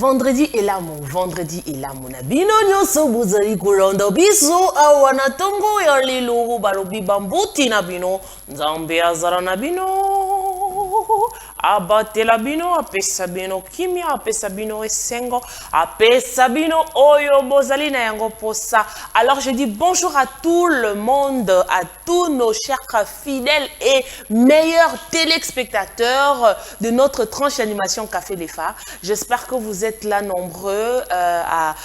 Vendredi est là mon nabino nyonso bozali kolanda biso awa na tongo ya lelo balobi bambuti na bino nzambe azala na bino abatela bino apesa bino kimia apesa bino esengo apesa bino oyo bozali na yango posa. Alors je dis bonjour à tout le monde, à tous nos chers fidèles et meilleurs téléspectateurs de notre tranche animation Café Les Phares. J'espère que vous êtes là nombreux à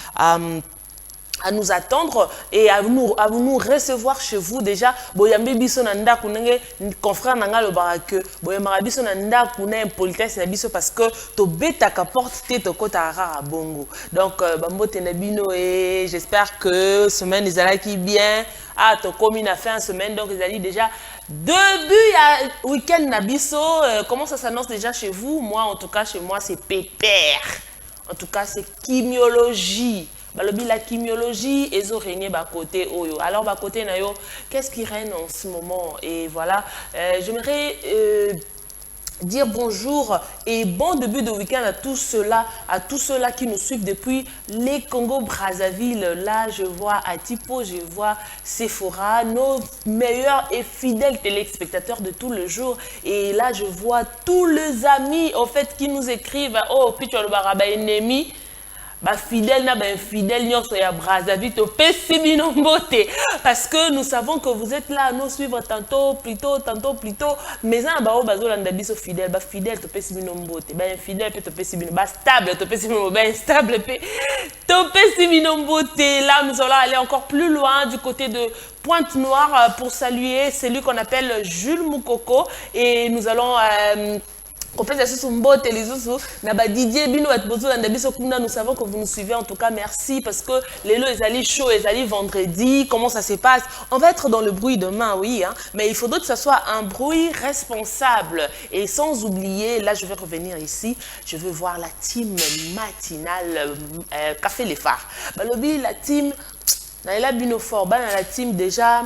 nous attendre et à nous recevoir chez vous déjà. Boyambe biso na ndaku nenge confrère nanga lo barake boyamba biso na ndaku na impolitesse na biso parce que to beta ka porte te to kota rara bongo. Donc bambote na bino et j'espère que semaine ezala qui bien. Ah to komi na fin semaine donc ils allaient déjà début à week-end na biso. Comment ça s'annonce déjà chez vous? Moi en tout cas chez moi c'est pépère. En tout cas c'est chimiologie. La chimiologie, ils ont régné bas côté oyo. Alors bas côté nayo, qu'est-ce qui règne en ce moment? Et voilà, j'aimerais dire bonjour et bon début de week-end à tous ceux-là qui nous suivent depuis les Congo-Brazzaville. Là, je vois Atipo, je vois Sephora, nos meilleurs et fidèles téléspectateurs de tout le jour. Et là, je vois tous les amis, en fait, qui nous écrivent « Oh, puis tu as le baraba ennemi ». Bah fidèle na bah infidèle nyonso ya Brazzaville to pesi bino mbote parce que nous savons que vous êtes là à nous suivre tantôt plus tôt mais ça ba o bazolanda biso fidèle ba fidèle to pesi bino mbote ba infidèle pe to pesi bino ba stable to pesi bino ba instable pe to pesi bino mbote. Là nous allons aller encore plus loin du côté de Pointe-Noire pour saluer celui qu'on appelle Jules Moukoko et nous allons nous savons que vous nous suivez en tout cas, merci parce que les lots, ils allaient chaud, ils allaient vendredi, comment ça se passe? On va être dans le bruit demain, oui, hein, mais il faudrait que ce soit un bruit responsable et sans oublier, là je vais revenir ici, je veux voir la team matinale Café Les Phares. La team, la bino fort, la team déjà,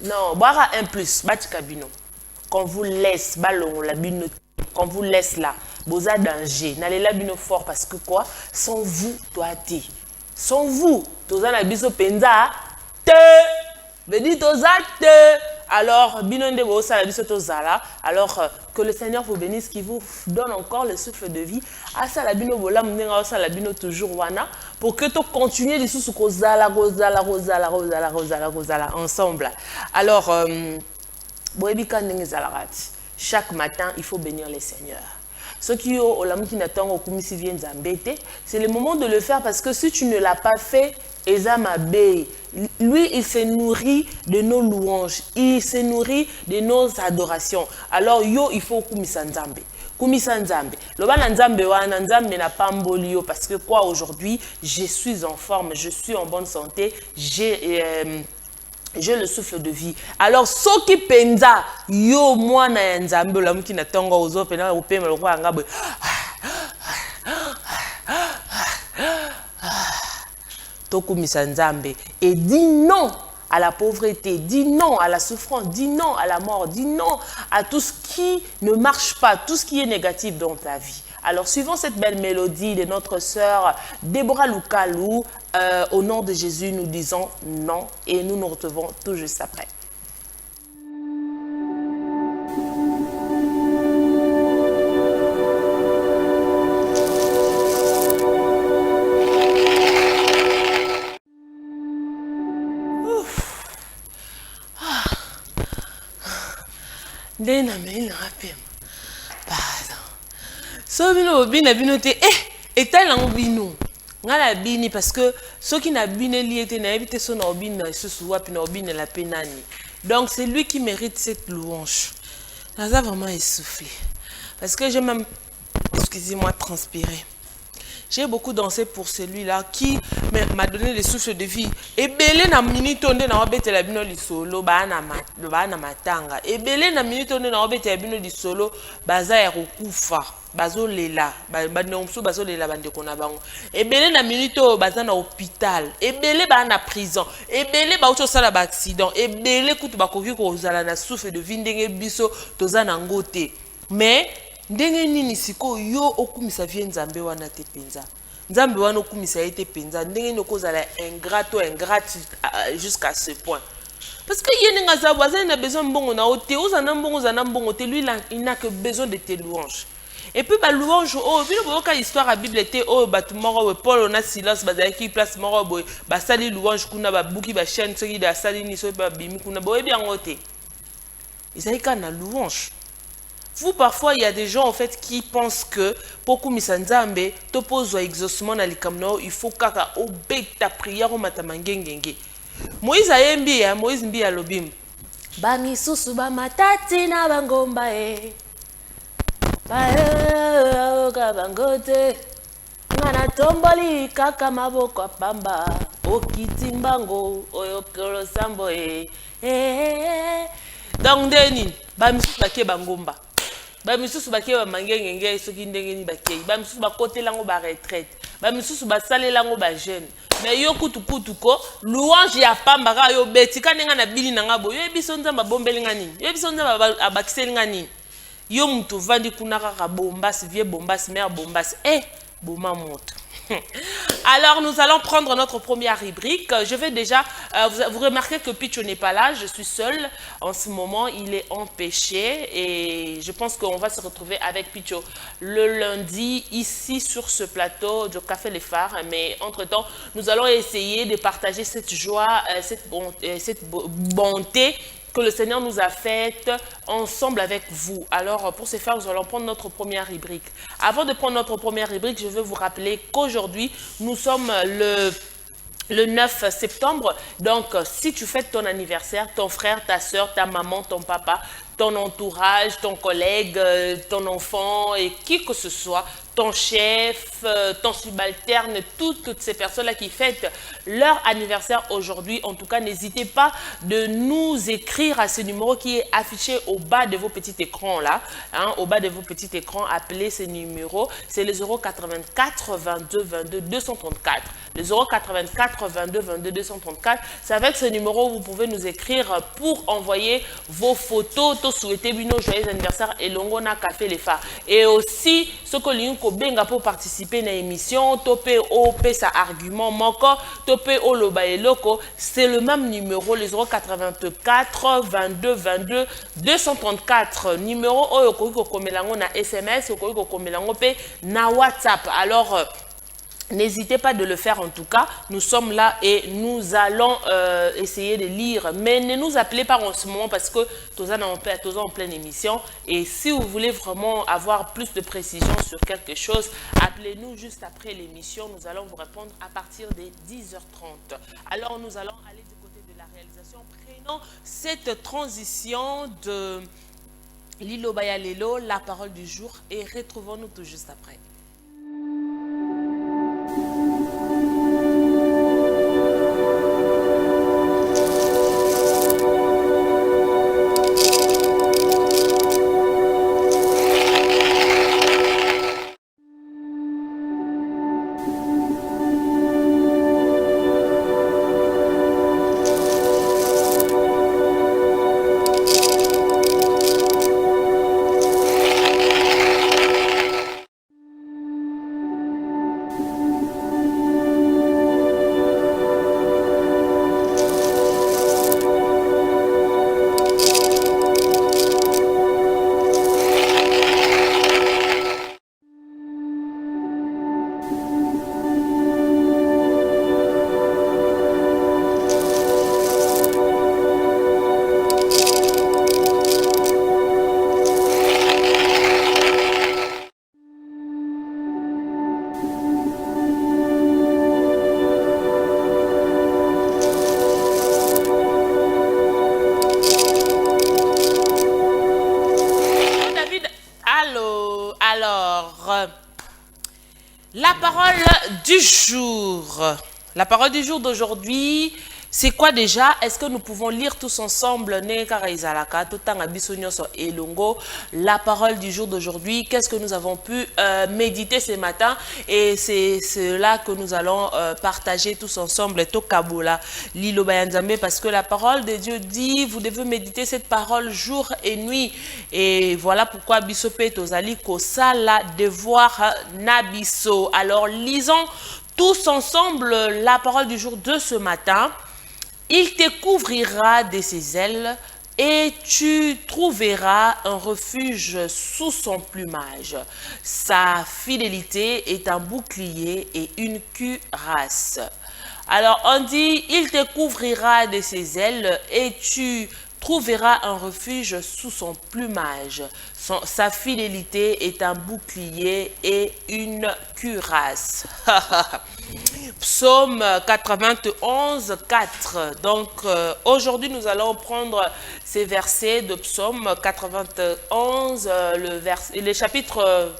non, boire un plus, Batikabino, qu'on vous laisse, ballon, la bino. Qu'on vous laisse là, boza danger, n'allez là bino fort parce que quoi? Sans vous, toi t'es. Sans vous, toza na biso penza te, vedi toza te. Alors bino nde boza la biso toza là. Alors que le Seigneur vous bénisse, qui vous donne encore le souffle de vie. À ça la bino bola mnenga ça la bino toujours wana pour que tu continues les sous kozala ensemble. Alors boebika ndenge zalarati. Chaque matin, il faut bénir les seigneurs. Ceux qui ont c'est le moment de le faire parce que si tu ne l'as pas fait, lui, il se nourrit de nos louanges, il se nourrit de nos adorations. Alors, il faut kumisa nzambe. Kumisa nzambe. Loba nzambe wana nzambe na pambolio parce que quoi aujourd'hui, je suis en forme, je suis en bonne santé, j'ai le souffle de vie. Alors, ceux qui penza, yo moi na nzambe la muki na tongo ozo pena ope me roi ngabe. Tokumisa nzambe et dis non à la pauvreté, dis non à la souffrance, dis non à la mort, dis non à tout ce qui ne marche pas, tout ce qui est négatif dans ta vie. Alors, suivons cette belle mélodie de notre sœur Déborah Loukalou. Au nom de Jésus, nous disons non et nous nous retrouvons tout juste après. So bino bina bino te etal en bino ngala bini parce que ceux qui n'a bine lié na éviter son obine ce soit puis na obine la penani. Donc c'est lui qui mérite cette louange. Naza vraiment essoufflé parce que j'ai même excusez-moi transpiré. J'ai beaucoup dansé pour celui-là qui m'a donné le souffle de vie. Et belé na minute onde na obete la bino li solo ba na matanga. Et belé na minute onde na obete la bino li solo baza ya kokufa. Bazo lela ba nomsu bazo lela bande kona bango. Et belé na minute baza na hôpital. Et belé ba na prison. Et belé ba auto sala ba accident. Et belé kutu ba koki ko zala na souffle de vie ndenge biso toza na ngote. Mais ndenge nini siko yo okumisa vie nzambe wana te penza nzambe wana okumisa ye te penza ndenge nini okozala ingrat to ingrate jusqu'à ce point parce que ye ndenge aza boye azali na besoin mbongo na yo te oza na mbongo te lui il n'a que besoin de tes louanges. Et puis ba louange oh bino boyoka histoire ya bible te oh bato moko boye Paul na Silas bazalaki place moko boye basali louange kuna babuki bachaîne soki basali ni soki babimi kuna boyebi yango te ezali kaka na louange. Vous, parfois, il y a des gens en fait qui pensent que pour kumisa nzambe to pozwa exaucement na likamno il faut kaka obeta prière au matamangengenge. Moïse ayembi ya Moïse mbi ya lobim ba misusu ba matati na bangomba ba bangote ngana tomboli kaka maboko pamba okitimbango oyokolo sambo donc deni ba misusu bakie bangomba ba misusu bakie ba mangengenge soki ndenge ni bakie ba misusu bakotelango ba retraite ba misusu basalelango ba jeune mais yo kutu ko louange ya pamba ka yo beti kanenga na bili na ngabo yo biso nzamba bombelinga nini yo biso nzamba abakiselinga nini yo mutu vandi kuna kaka bombasi vie bombasi mère bombasi boma moto. Alors nous allons prendre notre première rubrique. Je vais déjà vous remarquez que Picho n'est pas là, je suis seule en ce moment, il est empêché et je pense qu'on va se retrouver avec Picho le lundi ici sur ce plateau du Café Les Phares, mais entre-temps nous allons essayer de partager cette joie, cette bonté que le Seigneur nous a faite ensemble avec vous. Alors, pour ce faire, nous allons prendre notre première rubrique. Avant de prendre notre première rubrique, je veux vous rappeler qu'aujourd'hui, nous sommes le 9 septembre. Donc, si tu fêtes ton anniversaire, ton frère, ta soeur, ta maman, ton papa, ton entourage, ton collègue, ton enfant et qui que ce soit, ton chef, ton subalterne, toutes ces personnes-là qui fêtent leur anniversaire aujourd'hui, en tout cas, n'hésitez pas de nous écrire à ce numéro qui est affiché au bas de vos petits écrans là. Hein, au bas de vos petits écrans, appelez ce numéro. C'est le 084 22 22 234. Le 084 22 22 234. C'est avec ce numéro vous pouvez nous écrire pour envoyer vos photos. Souhaiter bino joyeux anniversaire et longona Café Les Phares. Et aussi, ce que l'on benga pour participer à l'émission, topé au pesa argument manquant, topé au loba et loco, c'est le même numéro, le 084 22 22 234. Numéro oyo komelango na SMS, oyo komelango pe na WhatsApp. Alors, n'hésitez pas de le faire en tout cas. Nous sommes là et nous allons essayer de lire. Mais ne nous appelez pas en ce moment parce que tous en pleine émission. Et si vous voulez vraiment avoir plus de précision sur quelque chose, appelez-nous juste après l'émission. Nous allons vous répondre à partir des 10h30. Alors nous allons aller du côté de la réalisation. Prenons cette transition de Lilo Bayalelo, la parole du jour. Et retrouvons-nous tout juste après. La parole du jour d'aujourd'hui, C'est quoi déjà? Est-ce que nous pouvons lire tous ensemble la parole du jour d'aujourd'hui? Qu'est-ce que nous avons pu méditer ce matin? Et c'est cela que nous allons partager tous ensemble. Parce que la parole de Dieu dit, vous devez méditer cette parole jour et nuit. Et voilà pourquoi Bisopé Tozali Kosala devoir Nabiso. Alors lisons tous ensemble la parole du jour de ce matin. Il te couvrira de ses ailes et tu trouveras un refuge sous son plumage. Sa fidélité est un bouclier et une cuirasse. Alors on dit, il te couvrira de ses ailes et tu trouveras un refuge sous son plumage. Sa fidélité est un bouclier et une cuirasse. Psaume 91, 4. Donc aujourd'hui nous allons prendre ces versets de Psaume 91, les chapitres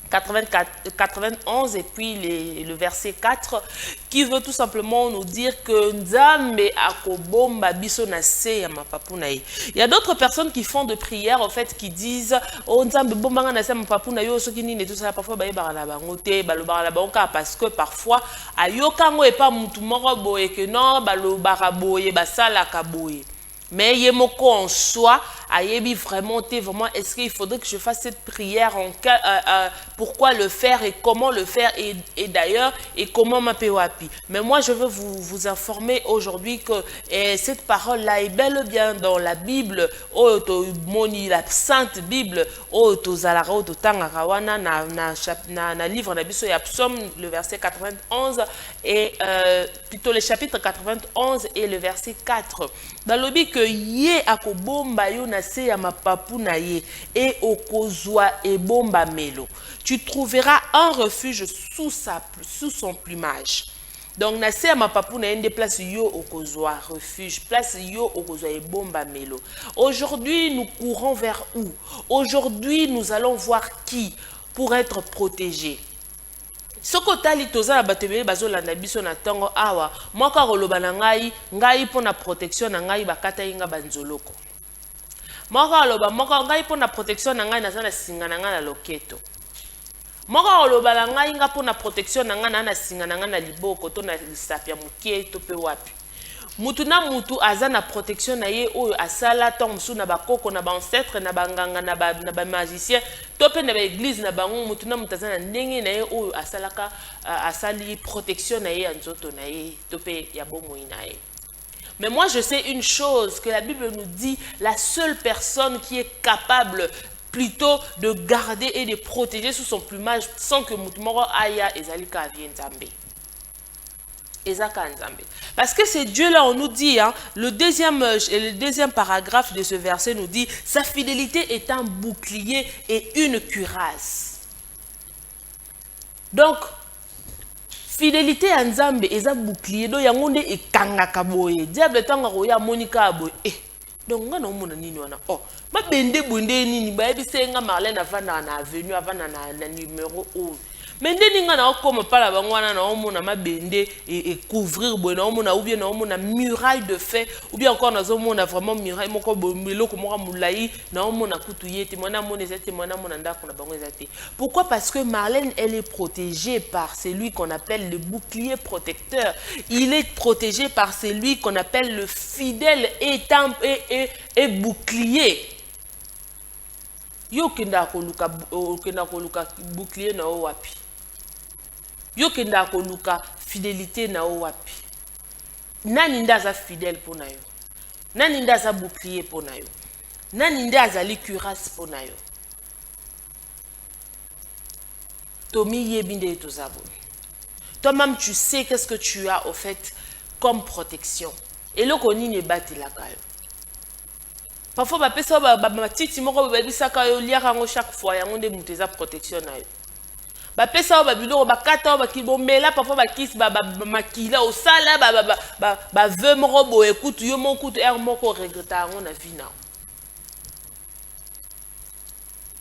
91 et puis le verset 4 qui veut tout simplement nous dire que Nzambe akobomba biso na se ya mapapu na ye. Il y a d'autres personnes qui font de prières en fait qui disent oh Nzambe bombanga na se ya mapapu na yo soki nini tout ça parfois ba yebaka na bango te balobaka na bango parce que parfois ayokango epa mutu moko boye que non balobaka boye basalaka boye. Mais Yemoko en soi, Ayebi vraiment, est-ce qu'il faudrait que je fasse cette prière pourquoi le faire et comment le faire et d'ailleurs, et comment m'appeler. Mais moi, je veux vous informer aujourd'hui que cette parole-là est bel et bien dans la Bible, la Sainte Bible, na livre Nabiso ya Psaume, le verset 91, et plutôt le chapitre 91 et le verset 4. Dans le but que ye akobomba yo na se ya mapapu na ye et okozwa e bomba melo. Tu trouveras un refuge sous son plumage. Donc na se ya mapapu na ye nde place yo okozwa refuge, place yo okozwa e bomba melo. Aujourd'hui nous courons vers où? Aujourd'hui nous allons voir qui pour être protégés. Soko tali toza na batebele bazolanda biso na tango awa mwaka koloba na ngai pona protection na ngai bakata inga banzoloko. Mwaka koloba ngai pona protection na ngai nazana singa na ngai na loketo. Mwaka koloba na ngai nga pona protection na ngai na singa na ngai na liboko to na lisapia mukie to pe wapi. Mutu na mutu aza na protection na ye oyo asala tongsu na bakoko na ba ancêtre na banganga na ba magicien to pe na ba église na bango mutu na mutu aza na ndenge na ye oyo asalaka asali protection na ye nzoto na ye to pe ya bomoi na ye. Mais moi je sais une chose que la Bible nous dit, la seule personne qui est capable plutôt de garder et de protéger sous son plumage sans que mutu moko aya ezalika avie Nzambe. Parce que c'est Dieu-là, on nous dit, hein, le deuxième paragraphe de ce verset nous dit, sa fidélité est un bouclier et une cuirasse. Donc, fidélité à Nzambe est un bouclier, donc yangonde e kanga kaboye. Diable tanga roya monika aboye. Donc nga na mona nini wana. Oh, ma bende nini ba ebisenga Marlène avana na avenue avana na numéro 11. Mais ndeni nga na okoma pala bangwana na omona mabende et couvrir boye na omona ou bien na omona muraille de fer ou bien encore na omona vraiment muraille moko meloko moko mulai na omona kutu yete mona mona zete mona mona ndako na bango zete. Pourquoi? Parce que Marlène elle est protégée par celui qu'on appelle le bouclier protecteur. Il est protégé par celui qu'on appelle le fidèle et bouclier. Yo kenda ko luka bouclier na o wapi. Yo kenda ko luka fidélité na o wapi. Nani ndaza fidèle pona yo. Nani ndaza bouclier pona yo. Nani ndaza li cuirasse pona yo. Tomi yebinde tozabo. Toi-même tu sais qu'est-ce que tu as au fait comme protection. Et le koni ne bati la kayo. Parfois ba pesa ba matiti moko ba bisaka yo liaka ngo chaque fois yango nde muteza protection na yo. Ba pesa ba biloko ba kata ba kibombela parfois ba kiss ba makila au sala ba veut moko bo écoute yo mon coup air moko regretta ngo na vie na.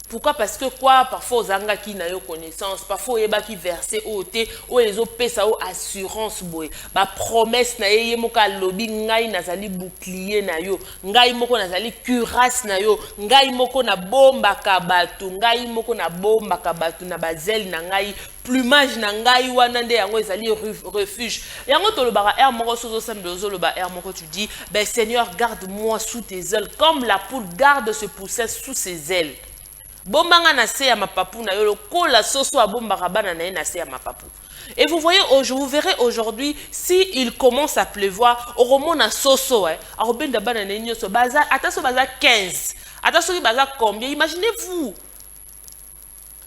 Pourquoi? Parce que quoi? Parfois, aux anga qui n'a eu connaissance, parfois, il y a qui versé au thé, ou les autres paient ça assurance, boy. Ba promesse na ye moka lobby, ngai nazali bouclier na yo, ngai moko nazali cuirasse na yo, ngai moko na bomba kabatu, ngai moko na bomba kabatu na bazel na ngai, plumage na ngai wana nde yango ezali refuge. Yango to le bara air moko sozo sambezo le ba air moko tu dis, ben Seigneur garde-moi sous tes ailes, comme la poule garde ce poussin sous ses ailes. Bombanga na se ya mapapu na yo ko la soso a bomba rabana na se ya mapapu. Et vous voyez, vous verrez aujourd'hui, si il commence à pleuvoir, au roman na soso, a robenda bana na nyoso baza, attention baza 15, attention baza combien? Imaginez-vous,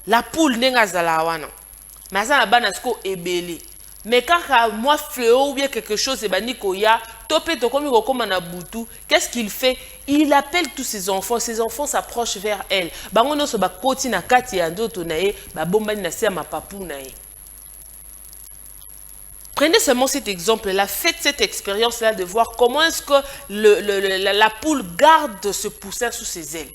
la poule nenga zala wana, maza na bana sko ebele. Mais quand moi fléau ou bien quelque chose et baniko ya topé to komi ko na butu, qu'est-ce qu'il fait? Il appelle tous ses enfants s'approchent vers elle. Bango no so ba koti na kati ya ndoto na ye, ba bomba na se ma papu na ye. Prenez seulement cet exemple-là, faites cette expérience-là de voir comment est-ce que la poule garde ce poussin sous ses ailes.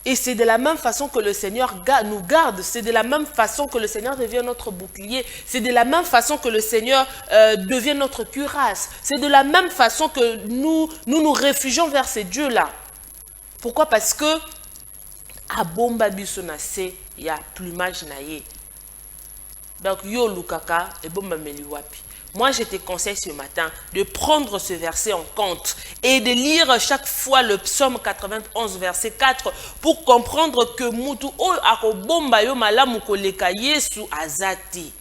Et c'est de la même façon que le Seigneur nous garde, c'est de la même façon que le Seigneur devient notre bouclier, c'est de la même façon que le Seigneur devient notre cuirasse, c'est de la même façon que nous réfugions vers ces dieux-là. Pourquoi? Parce que à bomba biso na se ya plumage na ye. Donc yo lukaka et bomba meli wapi. Moi, je te conseille ce matin de prendre ce verset en compte et de lire chaque fois le psaume 91, verset 4 pour comprendre que mutu o akobomba yo malamu koleka Yesu azati.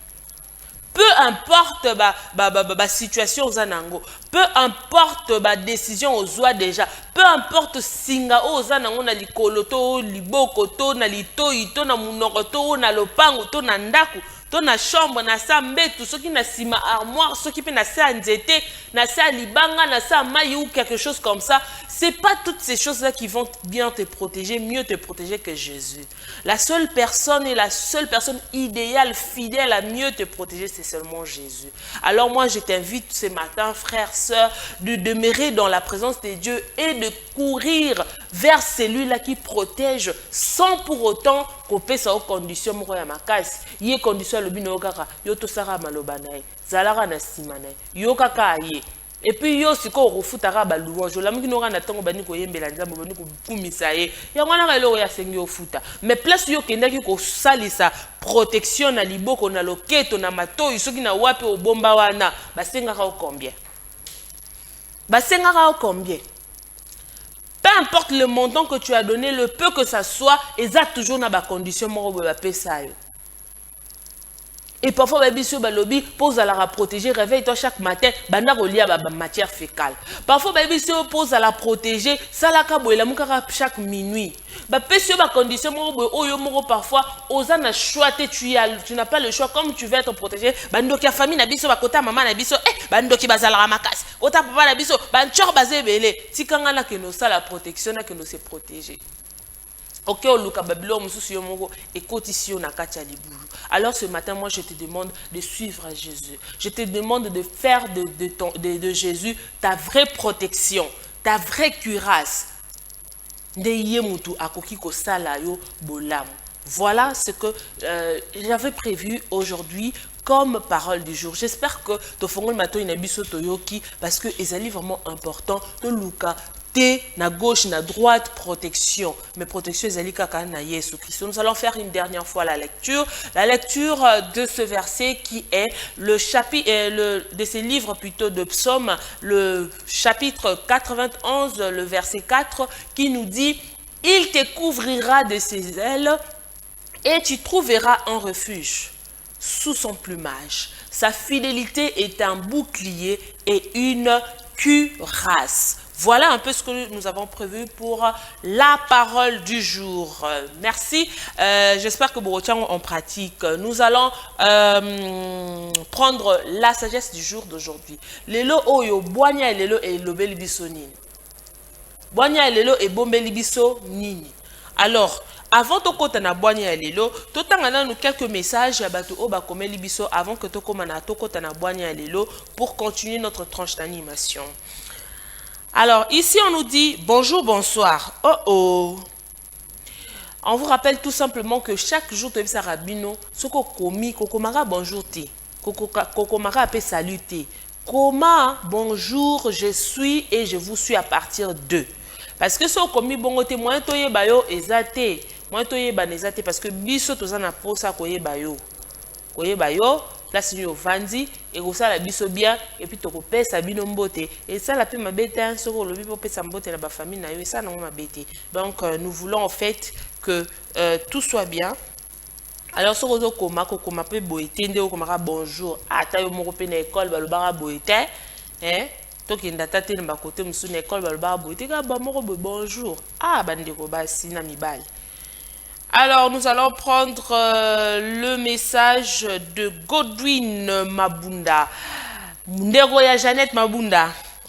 Peu importe la situation aux anango, peu importe la décision aux oies déjà, peu importe singa aux anango na likoloto, libokoto, na litoito, na munoroto, na lopango, to na ndaku. Na chambre, na sa mbetu, ceux qui na sima armoire, ceux qui peut na sa nzete, na sa libanga, na sa maille ou quelque chose comme ça. C'est pas toutes ces choses-là qui vont bien te protéger, mieux te protéger que Jésus. La seule personne et la seule personne idéale, fidèle à mieux te protéger, c'est seulement Jésus. Alors moi, je t'invite ce matin, frères, sœurs, de demeurer dans la présence de Dieu et de courir vers celui-là qui protège sans pour autant couper sa condition moya makasi. Yé condition le bino kaka yo to sara maloba nae zalaka na sima nae yo kaka ye. Et puis yo siko refutaka ba louange la miki no kana tango bani ko yembela nzambo bani ko kumisa ye. Ya ngwana ka lo ya sengi ofuta. Mais place yo kendaki ko salisa protection na liboko na loketo na matoyi soki na wapi obomba wana basengaka o combien? Basengaka o combien? Peu importe le montant que tu as donné, le peu que ça soit, ils ont toujours dans la condition de ça. Et parfois, baby balobi pose à la protéger, réveille-toi chaque matin, banda relia matière fécale. Parfois, baby pose à la protéger, salaka boela mukara chaque minuit. Ba pesio ba condition oyo parfois ozana choix tu n'as pas le choix comme tu veux être protégé. Bando ki famille na biso ba kota maman na biso bando ki bazala makasi. Kota papa na biso banchor bazebele. Tikanga na que nous ça la protection na que nous se protéger. Ok, alors ce matin, moi je te demande de suivre Jésus. Je te demande de faire de Jésus ta vraie protection, ta vraie cuirasse. Voilà ce que j'avais prévu aujourd'hui comme parole du jour. J'espère que tu feras le matin une toyoki parce que c'est vraiment important de Luca. Na gauche, na droite, protection. Mais protection, na Yesu Christ. Nous allons faire une dernière fois la lecture. La lecture de ce verset qui est le chapitre, de ces livres plutôt de psaume, le chapitre 91, le verset 4, qui nous dit « Il te couvrira de ses ailes et tu trouveras un refuge sous son plumage. Sa fidélité est un bouclier et une cuirasse. » Voilà un peu ce que nous avons prévu pour la parole du jour. Merci. J'espère que Borotian en pratique. Nous allons prendre la sagesse du jour d'aujourd'hui. Lelo oyo boanya lelo et lobeli biso nini. Boanya lelo et bombeli biso nini. Alors, avant de kota na boanya lelo, totangana nous quelques messages bato o bakomeli biso avant que tokomana to kota na boanya lelo pour continuer notre tranche d'animation. Alors, ici, on nous dit bonjour, bonsoir. Oh oh. On vous rappelle tout simplement que chaque jour, tu as rabino, ce qu'on commis, kokomara bonjour ti, kokomara appelle salut ti. Comment bonjour, je suis et je vous suis à partir de. Parce que ce qu'on commis bon te moyen to yeba yo ezate, moyen to yeba nezate parce que biso toza na posa ko yeba yo. Ko yeba yo, place yo vandi et ko sala biso bien et puis to ko pesa bino mbote et ça la pe mabete un soko lobi po pesa mbote na ba famille na yo et ça na mabete. Donc nous voulons en fait que tout soit bien. Alors ce que koma koma pe boete nde koma bonjour ata yo moko pe na école balobara boete hein to ki ndata te na côté musu na école balobara boete ka ba moko bonjour ah bandeko basi na mibali. Alors nous allons prendre le message de Godwin Mabunda Ndego ya Jeannette Mabunda.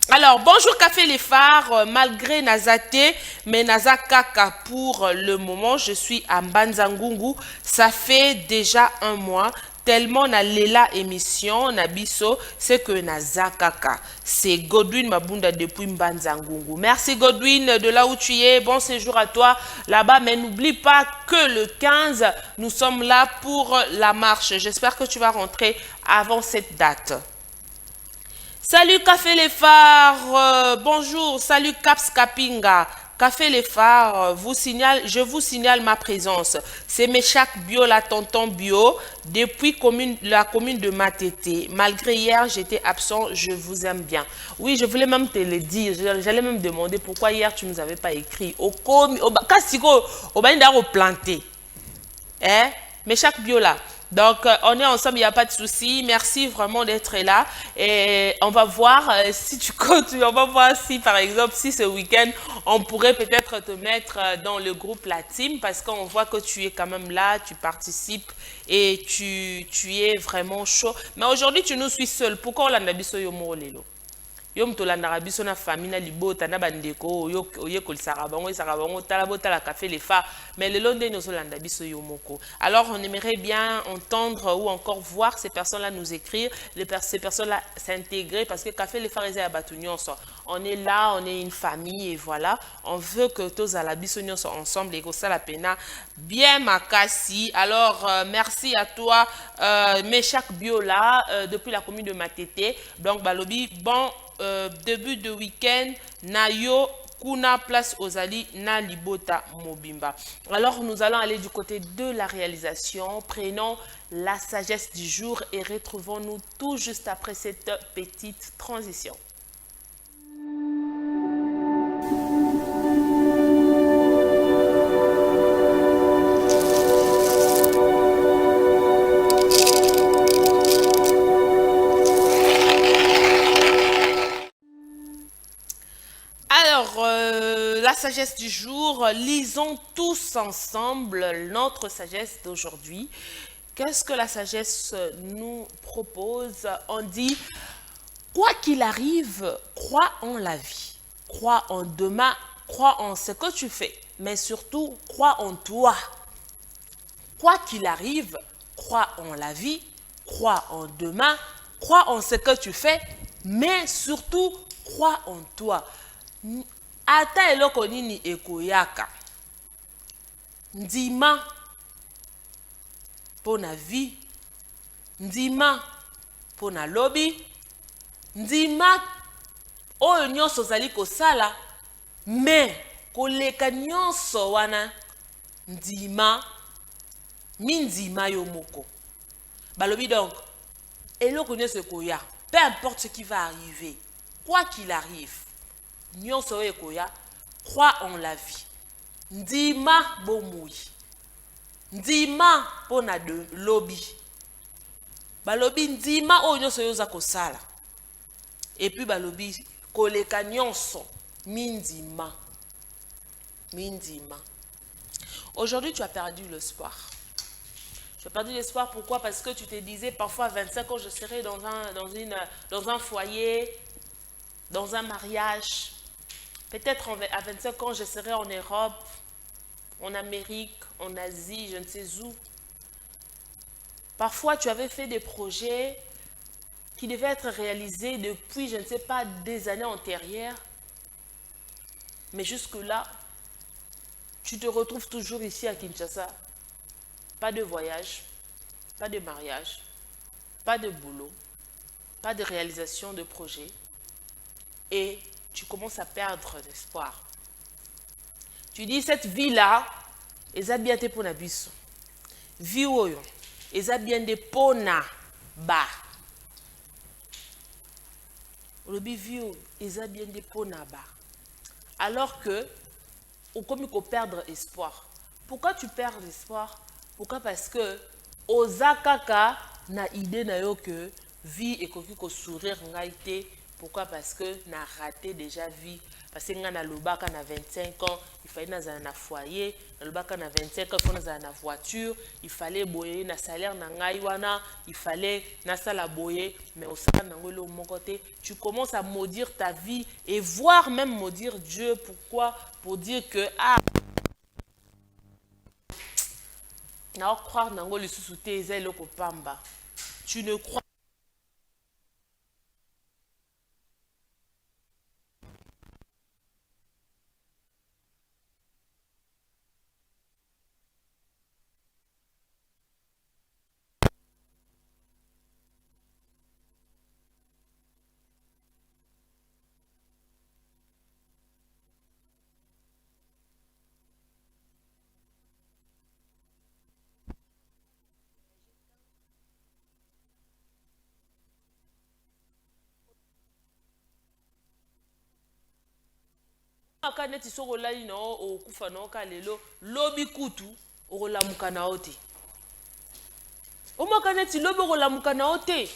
Alors, bonjour Café les Phares, malgré Nazate, mais Nazakaka pour le moment, je suis à Mbanzangungu, ça fait déjà un mois, tellement na lela émission, Nabiso, c'est que Nazakaka. C'est Godwin Mabunda depuis Mbanzangungu. Merci Godwin de là où tu es, bon séjour à toi là-bas, mais n'oublie pas que le 15, nous sommes là pour la marche. J'espère que tu vas rentrer avant cette date. Salut Café les Phares, bonjour, salut Caps Kapinga, Café les Phares, je vous signale ma présence. C'est Méchac Bio, la tonton Bio, depuis la commune de Matete. Malgré hier, j'étais absent, je vous aime bien. Oui, je voulais même te le dire, j'allais même demander pourquoi hier tu ne nous avais pas écrit. Au planté. Hein? Méchac Bio là. Donc, on est ensemble, il n'y a pas de souci. Merci vraiment d'être là. Et on va voir si tu continues. On va voir si, par exemple, si ce week-end, on pourrait peut-être te mettre dans le groupe La Team parce qu'on voit que tu es quand même là, tu participes et tu es vraiment chaud. Mais aujourd'hui, tu nous suis seul. Pourquoi on l'a biso yomo lelo? Yom to landara biso na famille na libota na bandeko oye kolisaka bango tala botala Café les Phares mais le londe nous landa biso yomoko. Alors on aimerait bien entendre ou encore voir ces personnes-là nous écrire, ces personnes-là s'intégrer parce que Café les Phares est batu nyonso. On est là, on est une famille et voilà, on veut que tous à la biso nyonso ensemble et que ça la pena bien makasi. Alors merci à toi Méchac Biola depuis la commune de Matete. Donc balobi bon début de week-end, Nayo, Kuna, place Ozali, na Libota, Mobimba. Alors, nous allons aller du côté de la réalisation. Prenons la sagesse du jour et retrouvons-nous tout juste après cette petite transition. La sagesse du jour, lisons tous ensemble notre sagesse d'aujourd'hui. Qu'est-ce que la sagesse nous propose? On dit, quoi qu'il arrive, crois en la vie, crois en demain, crois en ce que tu fais, mais surtout, crois en toi. Quoi qu'il arrive, crois en la vie, crois en demain, crois en ce que tu fais, mais surtout, crois en toi. Ata eloko nini ekoyaka ndima pona vie, ndima pona lobby, ndima oyo nyonso zali kosala mais koleka nyonso wana ndima mindima yo moko. Balobi donc eloko nyonso ekoya, peu importe ce qui va arriver, quoi qu'il arrive, nyonso ekoya, crois en la vie. Ndima bomui. Ndima pona de lobby. Balobi ndima o nyonso yoza kosala. Et puis balobi koleka nyonso mindima. Mindima. Aujourd'hui, tu as perdu l'espoir. Tu as perdu l'espoir, pourquoi? Parce que tu te disais parfois à 25 ans, je serai dans un foyer, dans un mariage. Peut-être à 25 ans, je serai en Europe, en Amérique, en Asie, je ne sais où. Parfois, tu avais fait des projets qui devaient être réalisés depuis, je ne sais pas, des années antérieures. Mais jusque-là, tu te retrouves toujours ici à Kinshasa. Pas de voyage, pas de mariage, pas de boulot, pas de réalisation de projet. Et tu commences à perdre l'espoir. Tu dis, cette vie-là, eza bien te pona biso. Vie oyo, eza bien de pona ba. Olobi vie oyo, eza bien de pona ba. Alors que, on commence à perdre espoir. Pourquoi tu perds l'espoir? Pourquoi? Parce que, oza kaka na idée na yo que vie ekoki ko sourire ngaite. Pourquoi? Parce que na raté déjà vie. Parce que na lobaka na 25 ans, il fallait na na foyer, na lobaka na 25 ans, il fallait na voiture, il fallait boyer na salaire na ngai wana, il fallait na sala boyer, mais au sala na ngolo mon côté, tu commences à maudire ta vie et voire même maudire Dieu. Pourquoi? Pour dire que ah na croire na ngolo lisusu te eza eloko pamba. Tu ne crois neti soko lali na o kufa na ka lelo lobi kutu o la mukana ote o makaneti lobi o la mukana ote.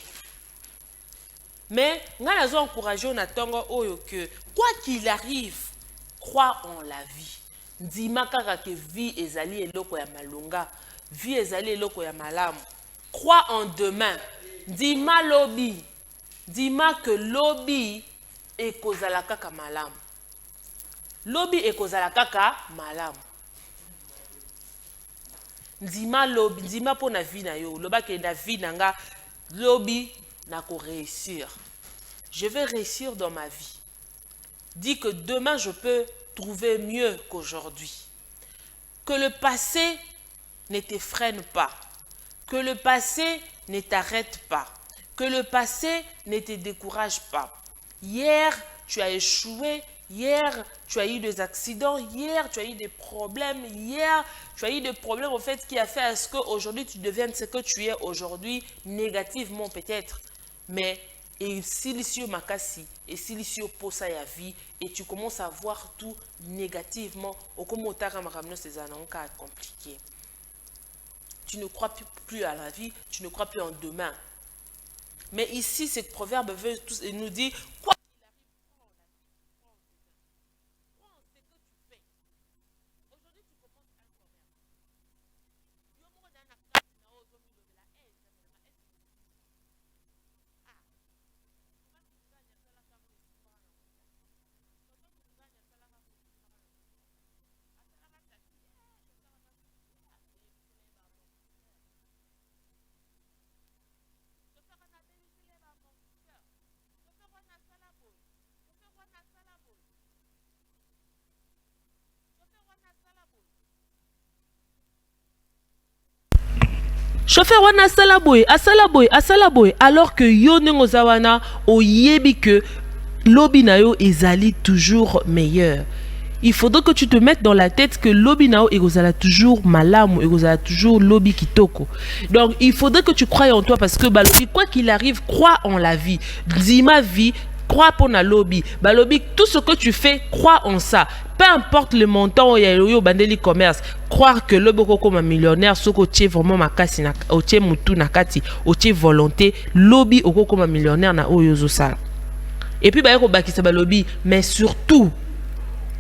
Mais nga nazo encourager na tongo oyo que quoi qu'il arrive, crois en la vie. Ndima kaka ke vie ezali eloko ya malonga, vie ezali eloko ya malamu. Crois en demain. Ndima lobi, ndima que lobi ekozala kaka malamu. Lobi ekozala kaka malamu. Ndima lobi, ndima po na vie na yo, loba ke na vie nanga lobi na ko réussir. Je vais réussir dans ma vie. Dis que demain je peux trouver mieux qu'aujourd'hui. Que le passé ne te freine pas. Que le passé ne t'arrête pas. Que le passé ne te décourage pas. Hier, tu as échoué. Hier, tu as eu des accidents. Hier, tu as eu des problèmes. Hier, tu as eu des problèmes au fait qui a fait à ce qu'aujourd'hui, tu deviennes ce que tu es aujourd'hui, négativement peut-être. Mais, et silicio makasi, et silicio posa ya vie, et tu commences à voir tout négativement. Au komotara makamno c'est un cas compliqué. Tu ne crois plus à la vie, tu ne crois plus en demain. Mais ici, ce proverbe veut tous et nous dit quoi. Chauffeur wana asala boy alors que yo nengo zawana oyebi que lobi na yo ezali toujours meilleur. Il faudrait que tu te mettes dans la tête que lobi na yo ezala toujours malamu, ezala toujours lobi kitoko. Donc il faudrait que tu croies en toi parce que balobi quoi qu'il arrive, crois en la vie. Dis ma vie, crois pour na lobby. Balobi, tout ce que tu fais, crois en ça. Peu importe le montant où il y a eu bandeli commerce, croire que le boko comme un millionnaire, ce que tu es vraiment makasi na, o tu es mutu nakati, o tu es volonté, lobby au comme un millionnaire na oyozo ça. Et puis ba ko bakisa balobi, mais surtout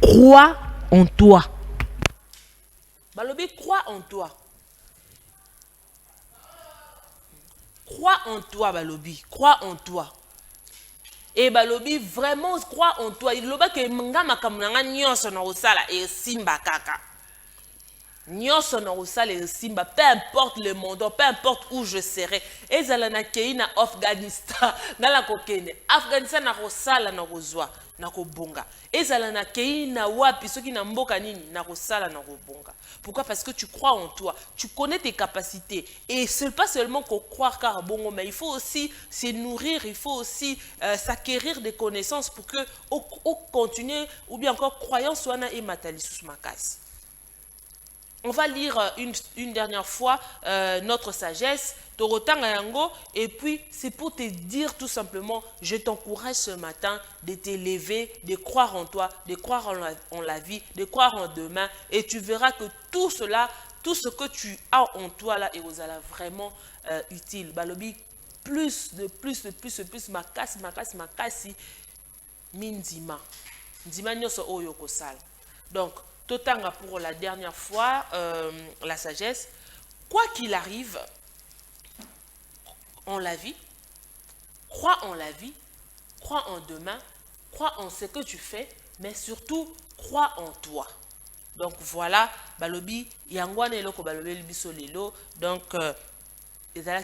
crois en toi. Balobi, crois en toi. Crois en toi, balobi, crois en toi. Et balobi vraiment crois en toi. Il loba que nga makamanga nyonso na osala et simba kaka. Nyonso na osala et simba, peu importe le monde, peu importe où je serai. Ezala na kei na Afghanistan, na la kokene. Afghanistan na osala na rozwa. nakobonga. Ezala na kei na wapi soki na mboka nini nakosala nakobonga. Pourquoi? Parce que tu crois en toi, tu connais tes capacités et c'est pas seulement qu'on croire car bongo, mais il faut aussi se nourrir, il faut aussi s'acquérir des connaissances pour que au continuer ou bien encore croyance wana et matalisus makasi. On va lire une dernière fois notre sagesse, Torotanga Yango, et puis c'est pour te dire tout simplement, je t'encourage ce matin de t'élever, de croire en toi, de croire en la vie, de croire en demain, et tu verras que tout cela, tout ce que tu as en toi là, et vous allez vraiment utile. Balobi, plus, makasi, minzima. Nzima nyoso oyo kosal. Donc, Totanga pour la dernière fois, la sagesse. Quoi qu'il arrive en la vie, crois en la vie, crois en demain, crois en ce que tu fais, mais surtout, crois en toi. Donc voilà, balobi, yangwane eloko balobi libiso lelo. Donc,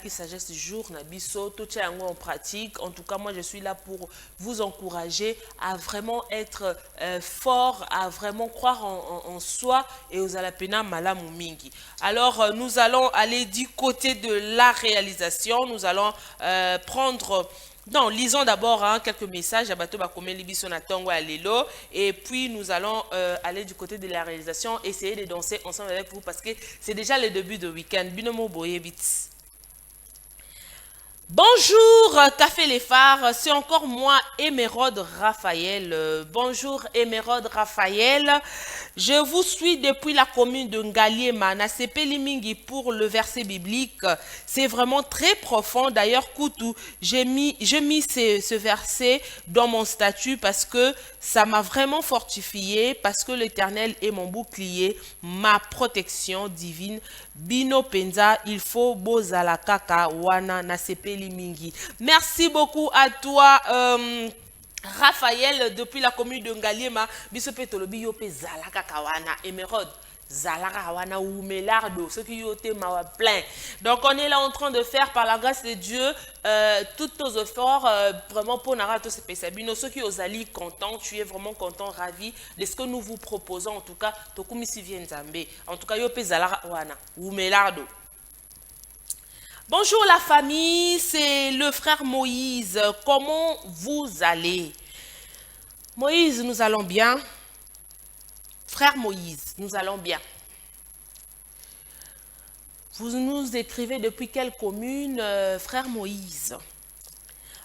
qui sagesse du jour, nabiso, tout en pratique. En tout cas, moi, je suis là pour vous encourager à vraiment être fort, à vraiment croire en soi et aux alapena malamu mingi. Alors, nous allons aller du côté de la réalisation. Nous allons prendre... Non, lisons d'abord quelques messages à Bato Bakome Libiso Natongo à Lelo. Et puis, nous allons aller du côté de la réalisation, essayer de danser ensemble avec vous parce que c'est déjà le début de week-end. Binomo Boyebits. Bonjour Café les Phares, c'est encore moi Émeraude Raphaël. Bonjour Émeraude Raphaël, je vous suis depuis la commune de Ngaliema, Nasepe Limingi pour le verset biblique. C'est vraiment très profond. D'ailleurs, Koutou, j'ai mis ce verset dans mon statut parce que ça m'a vraiment fortifié, parce que l'Éternel est mon bouclier, ma protection divine. Bino Penza, il faut bozala kaka wana Nasepe Limingi. Merci beaucoup à toi, Raphaël, depuis la commune de Ngaliema. Bisope tolobi yope zala kaka wana Émeraude. Zalara wana ou melardo, ce qui yote mawa plein. Donc on est là en train de faire par la grâce de Dieu tous nos efforts vraiment pour narato se pesabino. Ceux qui os ali content, tu es vraiment content, ravi de ce que nous vous proposons en tout cas. Tokumi si vient Zambé. En tout cas yope zalara wana ou melardo. Bonjour la famille, c'est le frère Moïse. Comment vous allez? Moïse, nous allons bien. Frère Moïse, nous allons bien. Vous nous écrivez depuis quelle commune, frère Moïse?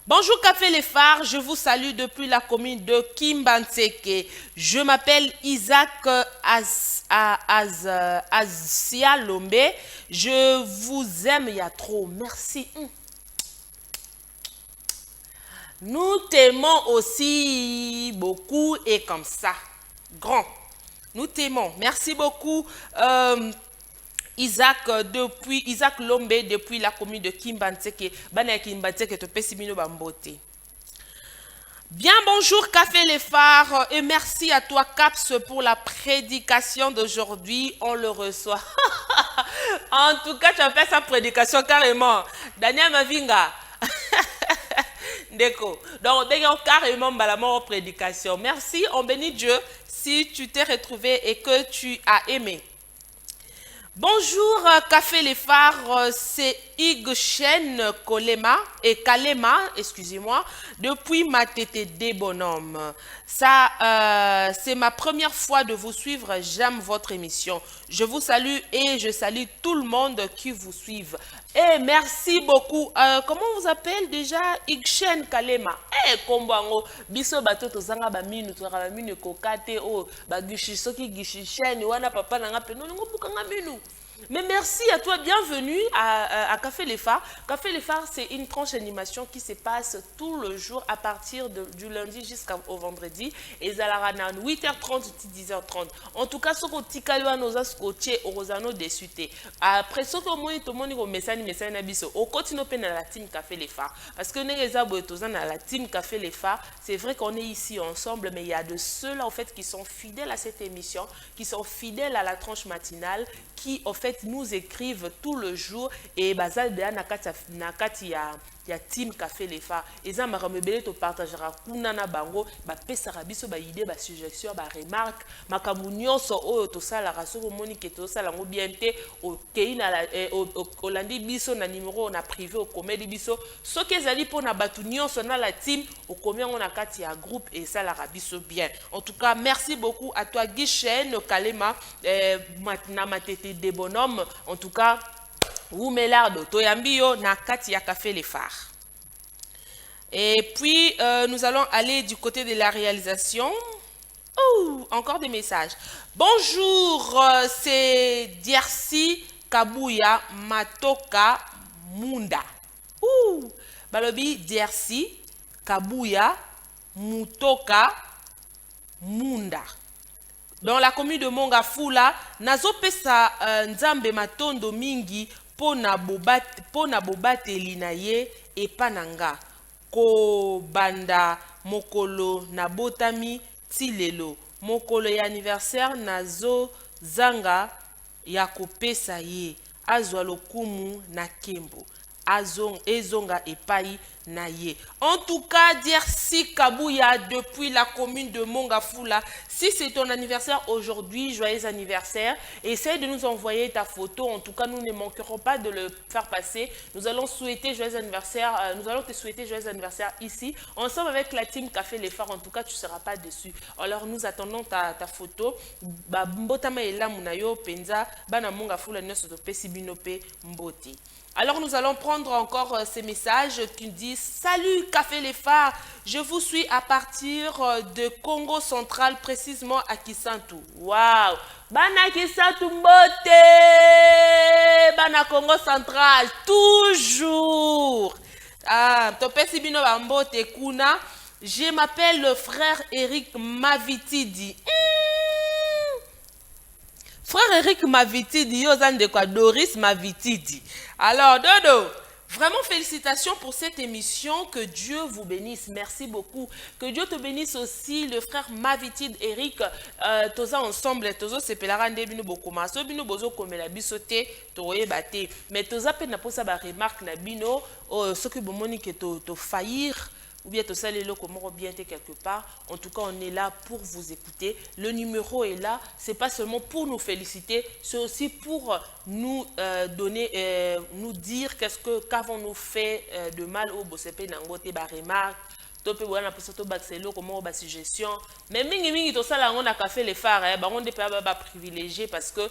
Bonjour Café les Phares, je vous salue depuis la commune de Kimbanseke. Je m'appelle Isaac Azia Lombe. Je vous aime, il y a trop. Merci. Nous t'aimons aussi beaucoup et comme ça. Grand. Nous t'aimons. Merci beaucoup, Isaac Lombe, depuis la commune de Kimbanseke. Bien, bonjour Café les Phares et merci à toi Caps pour la prédication d'aujourd'hui. On le reçoit. En tout cas, tu as fait sa prédication carrément. Daniel Mavinga. Déco. Donc, carrément la prédication. Merci, on bénit Dieu si tu t'es retrouvé et que tu as aimé. Bonjour Café les Phares, c'est Igchen Kalema, excusez-moi, depuis ma TTD bonhomme. Ça, c'est ma première fois de vous suivre, j'aime votre émission. Je vous salue et je salue tout le monde qui vous suit. Eh, merci beaucoup. Comment vous appelez déjà? Igchen Kalema. Eh, kombango. Biso bato tozanga ba minu, tozanga ba minu kokate o ba gishiso ki gishishen wana papa nanga pe non ngo bukanga minu. Mais merci à toi, bienvenue à Café les Phares. Café les Phares, c'est une tranche d'animation qui se passe tout le jour à partir du lundi jusqu'au vendredi. Et ça la 8h30 10h30. En tout cas, ce qu'on tikaloa nos ascoché au rosano dessuté. Après, ce qu'on moni to moni ko message na biso. Au continue pe na la team Café les Phares. Parce que nous les na la team Café les Phares, c'est vrai qu'on est ici ensemble, mais il y a de ceux-là en fait qui sont fidèles à cette émission, qui sont fidèles à la tranche matinale, qui en fait nous écrivent tout le jour et bazal de nakati ya team Café Les Phares. Eza makambo ebele to partagera kuna na bango ba pesaka biso ba idée ba suggestion ba remarque makambo nyonso oyo to sala rasoko moni ke to sala ngo bien te o keina la olandi biso na numéro na privé o comédie biso soki ezali pona batu nyonso na la team o combien na kati ya groupe et ça la biso bien. En tout cas, merci beaucoup à toi Guichen Kalema na matete des bonhommes. En tout cas, Oumelardo Toyambio na kati ya Café Les Phares. Et puis nous allons aller du côté de la réalisation. Oh, encore des messages. Bonjour, c'est Diersi Kabuya Matoka Munda. Ouh, balobi Diersi Kabuya Mutoka Munda. Dans la commune de Mongafula, nazo pesa nzambe matondo mingi pona bobate linaye epananga ko banda mokolo na botami tilelo mokolo ya anniversaire nazo zanga ya kopesa ye azwa lokumu na kembo ezonga epai na ye. En tout cas, Diersi Kabuya depuis la commune de Mongafula. Si c'est ton anniversaire aujourd'hui, joyeux anniversaire. Essaye de nous envoyer ta photo. En tout cas, nous ne manquerons pas de le faire passer. Nous allons souhaiter joyeux anniversaire. Nous allons te souhaiter joyeux anniversaire ici. Ensemble avec la team Café Les Phares. En tout cas, tu ne seras pas déçu. Alors, nous attendons ta photo. Mbotama ela munayo penza bana Mongafula nyoso to pesi binope mboti. Alors nous allons prendre encore ces messages qui disent « Salut Café Les Phares, je vous suis à partir de Congo central, précisément à Kisantu. » Waouh! Bana Kisantu mbote! Bana Congo central, toujours! Ah, topesi bino bambote kuna. Je m'appelle le frère Eric Mavitidi. Frère Eric Mavitidi, yozan de quoi Doris Mavitidi. Alors, Dodo, vraiment félicitations pour cette émission. Que Dieu vous bénisse. Merci beaucoup. Que Dieu te bénisse aussi, le frère Mavitid Eric. Toza ensemble, tozo sepelarande bino bokoma. So bino bozo komela bisote, toye bate. Mais toza pe na posa ba remarque na bino, ce que bomoni ke to faillir. Ou bien tout ça, les locaux bien quelque part. En tout cas, on est là pour vous écouter. Le numéro est là. C'est pas seulement pour nous féliciter, c'est aussi pour nous donner, nous dire qu'avons-nous fait de mal au Bosepe Nangote Baremark. Topé wana posoto baxelo comment ba suggestion. Mais mingi tout ça là on a Café Les Phares, on est pas privilégié parce que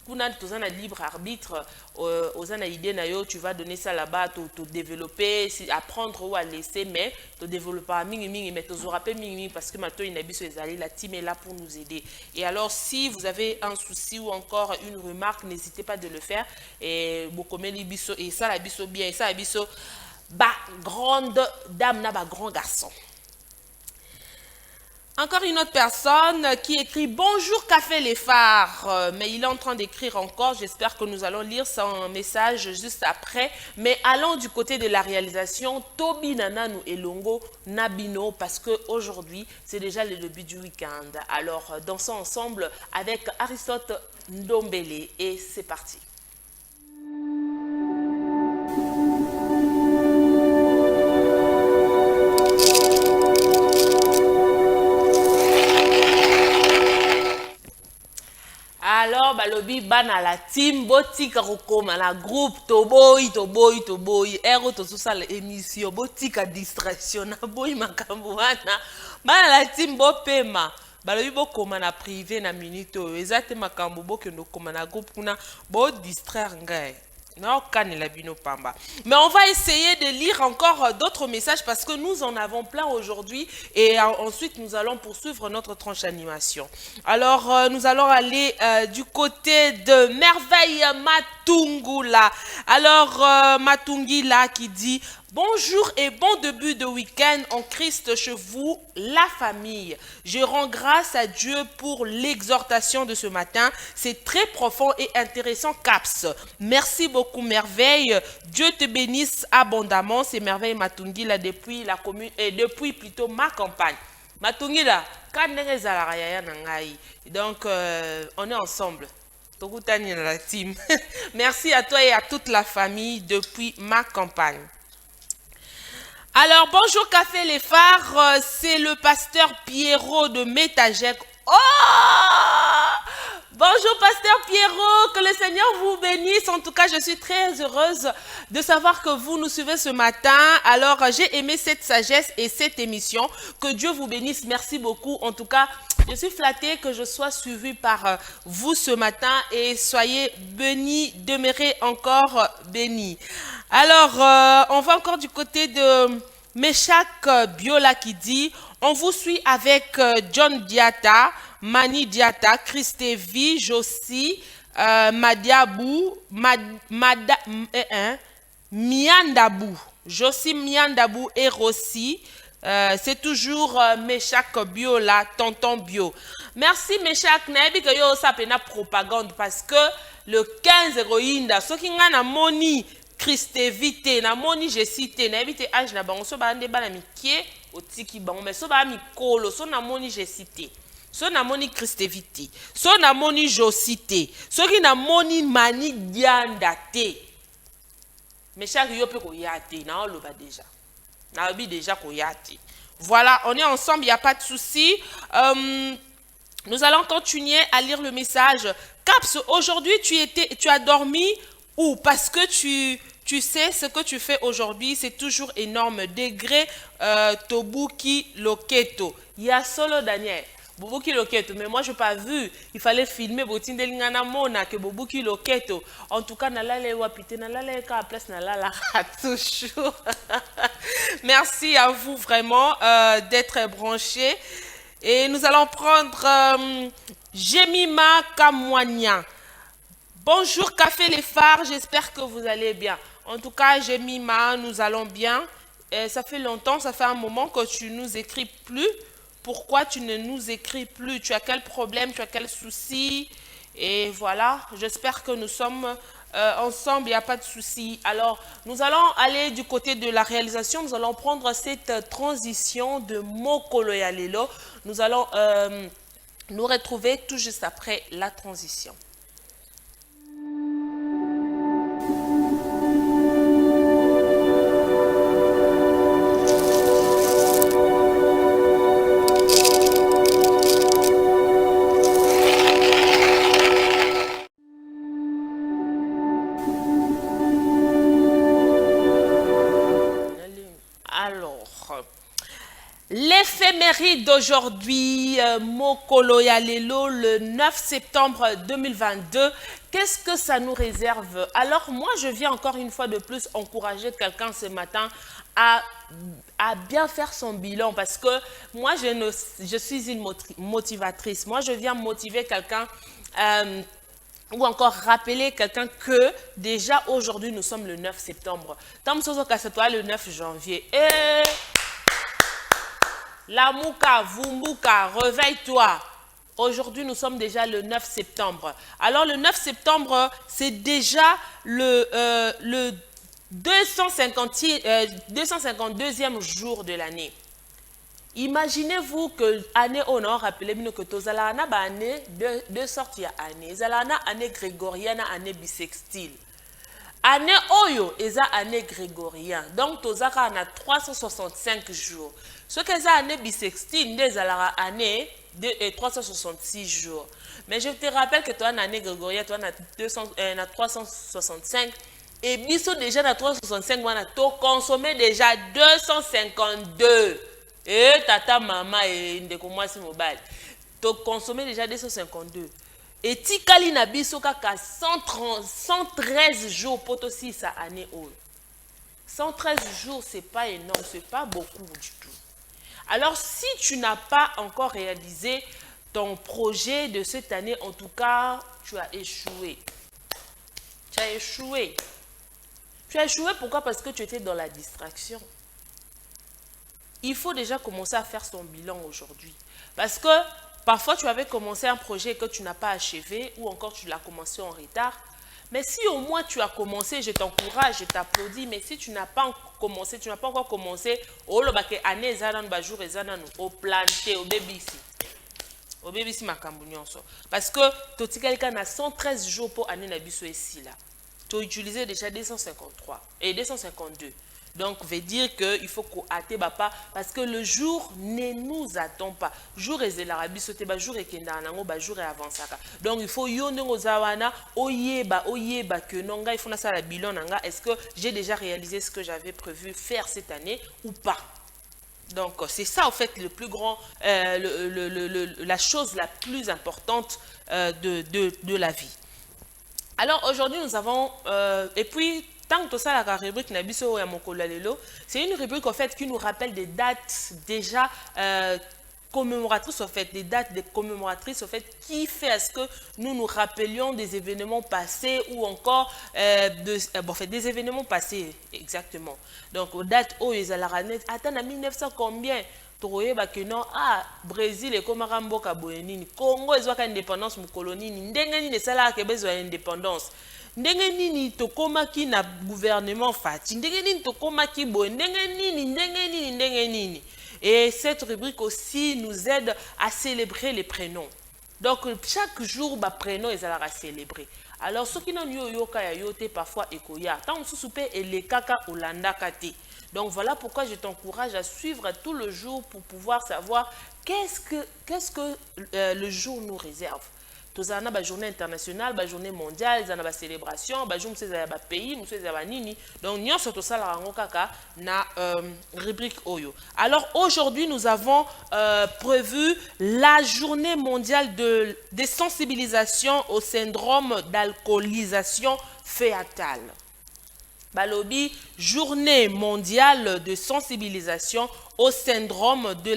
kuna tozana libre arbitre ozana idée na yo tu vas donner ça là-bas te développer apprendre ou à laisser mais te développer mingi mais tozora pe mingi parce que mato inabiso ezali la team est là pour nous aider. Et alors si vous avez un souci ou encore une remarque, n'hésitez pas de le faire et bokomeli biso et ça la biso bien et ça la biso ba grande dame na ba grand garçon. Encore une autre personne qui écrit « Bonjour Café Les Phares ». Mais il est en train d'écrire encore. J'espère que nous allons lire son message juste après. Mais allons du côté de la réalisation. Tobi Nananu et Longo Nabino parce qu'aujourd'hui, c'est déjà le début du week-end. Alors, dansons ensemble avec Aristote Ndombele. Et c'est parti. Alors, balobi bana la team botika kokoma la groupe toboy. Ero to ça l'émission botika distraction na boy makambo wana. Bana la team bopema. Balobi bokoma na privé na minute ezate makambo bokendo koma na groupe kuna bo distraire ngai. Mais on va essayer de lire encore d'autres messages parce que nous en avons plein aujourd'hui et ensuite nous allons poursuivre notre tranche d'animation. Alors nous allons aller du côté de Merveille Matungula. Alors Matungila qui dit bonjour et bon début de week-end en Christ chez vous, la famille. Je rends grâce à Dieu pour l'exhortation de ce matin. C'est très profond et intéressant, Caps. Merci beaucoup, Merveille. Dieu te bénisse abondamment. C'est Merveille Matungila depuis la commune et depuis plutôt ma campagne. Matungila, donc on est ensemble. La team. Merci à toi et à toute la famille depuis ma campagne. Alors, bonjour Café les Phares, c'est le pasteur Pierrot de Métagec. Oh! Bonjour pasteur Pierrot, que le Seigneur vous bénisse. En tout cas, je suis très heureuse de savoir que vous nous suivez ce matin. Alors, j'ai aimé cette sagesse et cette émission. Que Dieu vous bénisse. Merci beaucoup. En tout cas, je suis flattée que je sois suivie par vous ce matin et soyez bénis, demeurez encore bénis. Alors, on va encore du côté de Meshak Biola qui dit, on vous suit avec John Diata, Mani Diata, Christevi, Josie, Madiabou, Miandabou, Josie Miandabou et Rossi. C'est toujours Meshak Biola, tonton Bio. Merci Meshak, naebi que yo sapena propagande parce que le 15 héroïne, ce qui n'a moni Christevité, na moni je cité, na ebite âge na bango so ba nde bana mikie otiki bango mais so ba mikolo so na moni je cité. So na moni Christevité, so na moni Josité, so ki na moni mani dianda te. Mais chaque yo pe ko yate na on le va déjà. Na obi déjà ko yate. Voilà, on est ensemble, il n'y a pas de souci. Nous allons continuer à lire le message. Caps, aujourd'hui tu as dormi où? Parce que tu sais ce que tu fais aujourd'hui, c'est toujours énorme. Degré Tobuki Loketo. Il y a solo Daniel. Bobuki Loketo, mais moi je n'ai pas vu. Il fallait filmer Botinde Lingana Mona que Bobuki Loketo. En tout cas, Nalale Wapite, Nalale Ka place Nalala toujours. Merci à vous vraiment d'être branchés. Et nous allons prendre Jemima Kamwanya. Bonjour Café les Phares, j'espère que vous allez bien. En tout cas, Jemima, nous allons bien. Ça fait longtemps, ça fait un moment que tu nous écris plus. Pourquoi tu ne nous écris plus? Tu as quel problème? Tu as quel souci? Et voilà, j'espère que nous sommes ensemble, il n'y a pas de souci. Alors, nous allons aller du côté de la réalisation. Nous allons prendre cette transition de Mokolo Yalelo. Nous allons nous retrouver tout juste après la transition. L'éphéméride d'aujourd'hui, Mokolo Yalelo, le 9 septembre 2022, qu'est-ce que ça nous réserve? Alors moi, je viens encore une fois de plus encourager quelqu'un ce matin à bien faire son bilan parce que moi, je suis une motivatrice. Moi, je viens motiver quelqu'un ou encore rappeler quelqu'un que déjà aujourd'hui, nous sommes le 9 septembre. Tant que le 9 janvier. Et Lamouka, Vumbuka, réveille-toi. Aujourd'hui, nous sommes déjà le 9 septembre. Alors, le 9 septembre, c'est déjà le 252e jour de l'année. Imaginez-vous que l'année on a rappelé que tozalana ba année deux sortes ya année. Zalana année grégorienne, année bissextile. Année Oyo, eza année grégorien. Donc, tozaka a 365 jours. Ce que c'est année bissextile, c'est année de 366 jours. Mais je te rappelle que toi, en année grégorienne, toi, on a 365. Et biso déjà dans 365, on a consommé déjà 252. Et tata, maman, et ndeko si mobile. Tu consommé déjà 252. Et tikali na biso kaka 113 jours pour aussi sa année. 113 jours, c'est pas énorme, c'est pas beaucoup du tout. Alors, si tu n'as pas encore réalisé ton projet de cette année, en tout cas, tu as échoué. Tu as échoué. Tu as échoué pourquoi? Parce que tu étais dans la distraction. Il faut déjà commencer à faire son bilan aujourd'hui. Parce que parfois, tu avais commencé un projet que tu n'as pas achevé ou encore tu l'as commencé en retard. Mais si au moins tu as commencé, je t'encourage, je t'applaudis. Mais si tu n'as pas commencé, tu n'as pas encore commencé, au planté, au BBC parce que tu as 113 jours pour année nabiso ici là. Tu as utilisé déjà 253 et 252. Donc, veut dire qu'il faut qu'on hâte papa parce que le jour ne nous attend pas. Jour et l'Arabie sauté, jour et kendanango, jour et avancaka. Donc, il faut yondengo zawana, oyeba que nonga, il faut na ça la bilan nanga. Est-ce que j'ai déjà réalisé ce que j'avais prévu faire cette année ou pas? Donc, c'est ça, en fait, le plus grand, la chose la plus importante de la vie. Alors, aujourd'hui, nous avons, et puis, tant que ça, la rubrique Nabiso et Mokolalelo, c'est une rubrique, en fait, qui nous rappelle des dates déjà commémoratrices, en fait, des dates des commémoratrices, en fait, qui fait à ce que nous nous rappelions des événements passés ou encore en fait, des événements passés, exactement. Donc, aux dates où ils allaient attendre à 1900 combien? Toyeba que non, Brésil et comme Ramboka Boyenini, Congo ils ont indépendance mu colonie, ndenge ni sala ke besoin indépendance. Ndenge nini tokomaki na gouvernement fati, ndenge nini tokomaki boye, ndenge nini. Et cette rubrique aussi nous aide à célébrer les prénoms. Donc chaque jour ba prénom ils allaient célébrer. Alors ceux qui n'ont yoka ya yote parfois ekoya, tant soupe et les kaka olanda kate. Donc voilà pourquoi je t'encourage à suivre tout le jour pour pouvoir savoir qu'est-ce que le jour nous réserve. Tous avons la journée internationale, la journée mondiale, la célébration, la journée de pays, nini. Donc nous avons tout ça na rubrique Oyo. Alors aujourd'hui nous avons prévu la journée mondiale des sensibilisations au syndrome d'alcoolisation fétale. Balobi, journée mondiale de sensibilisation au syndrome de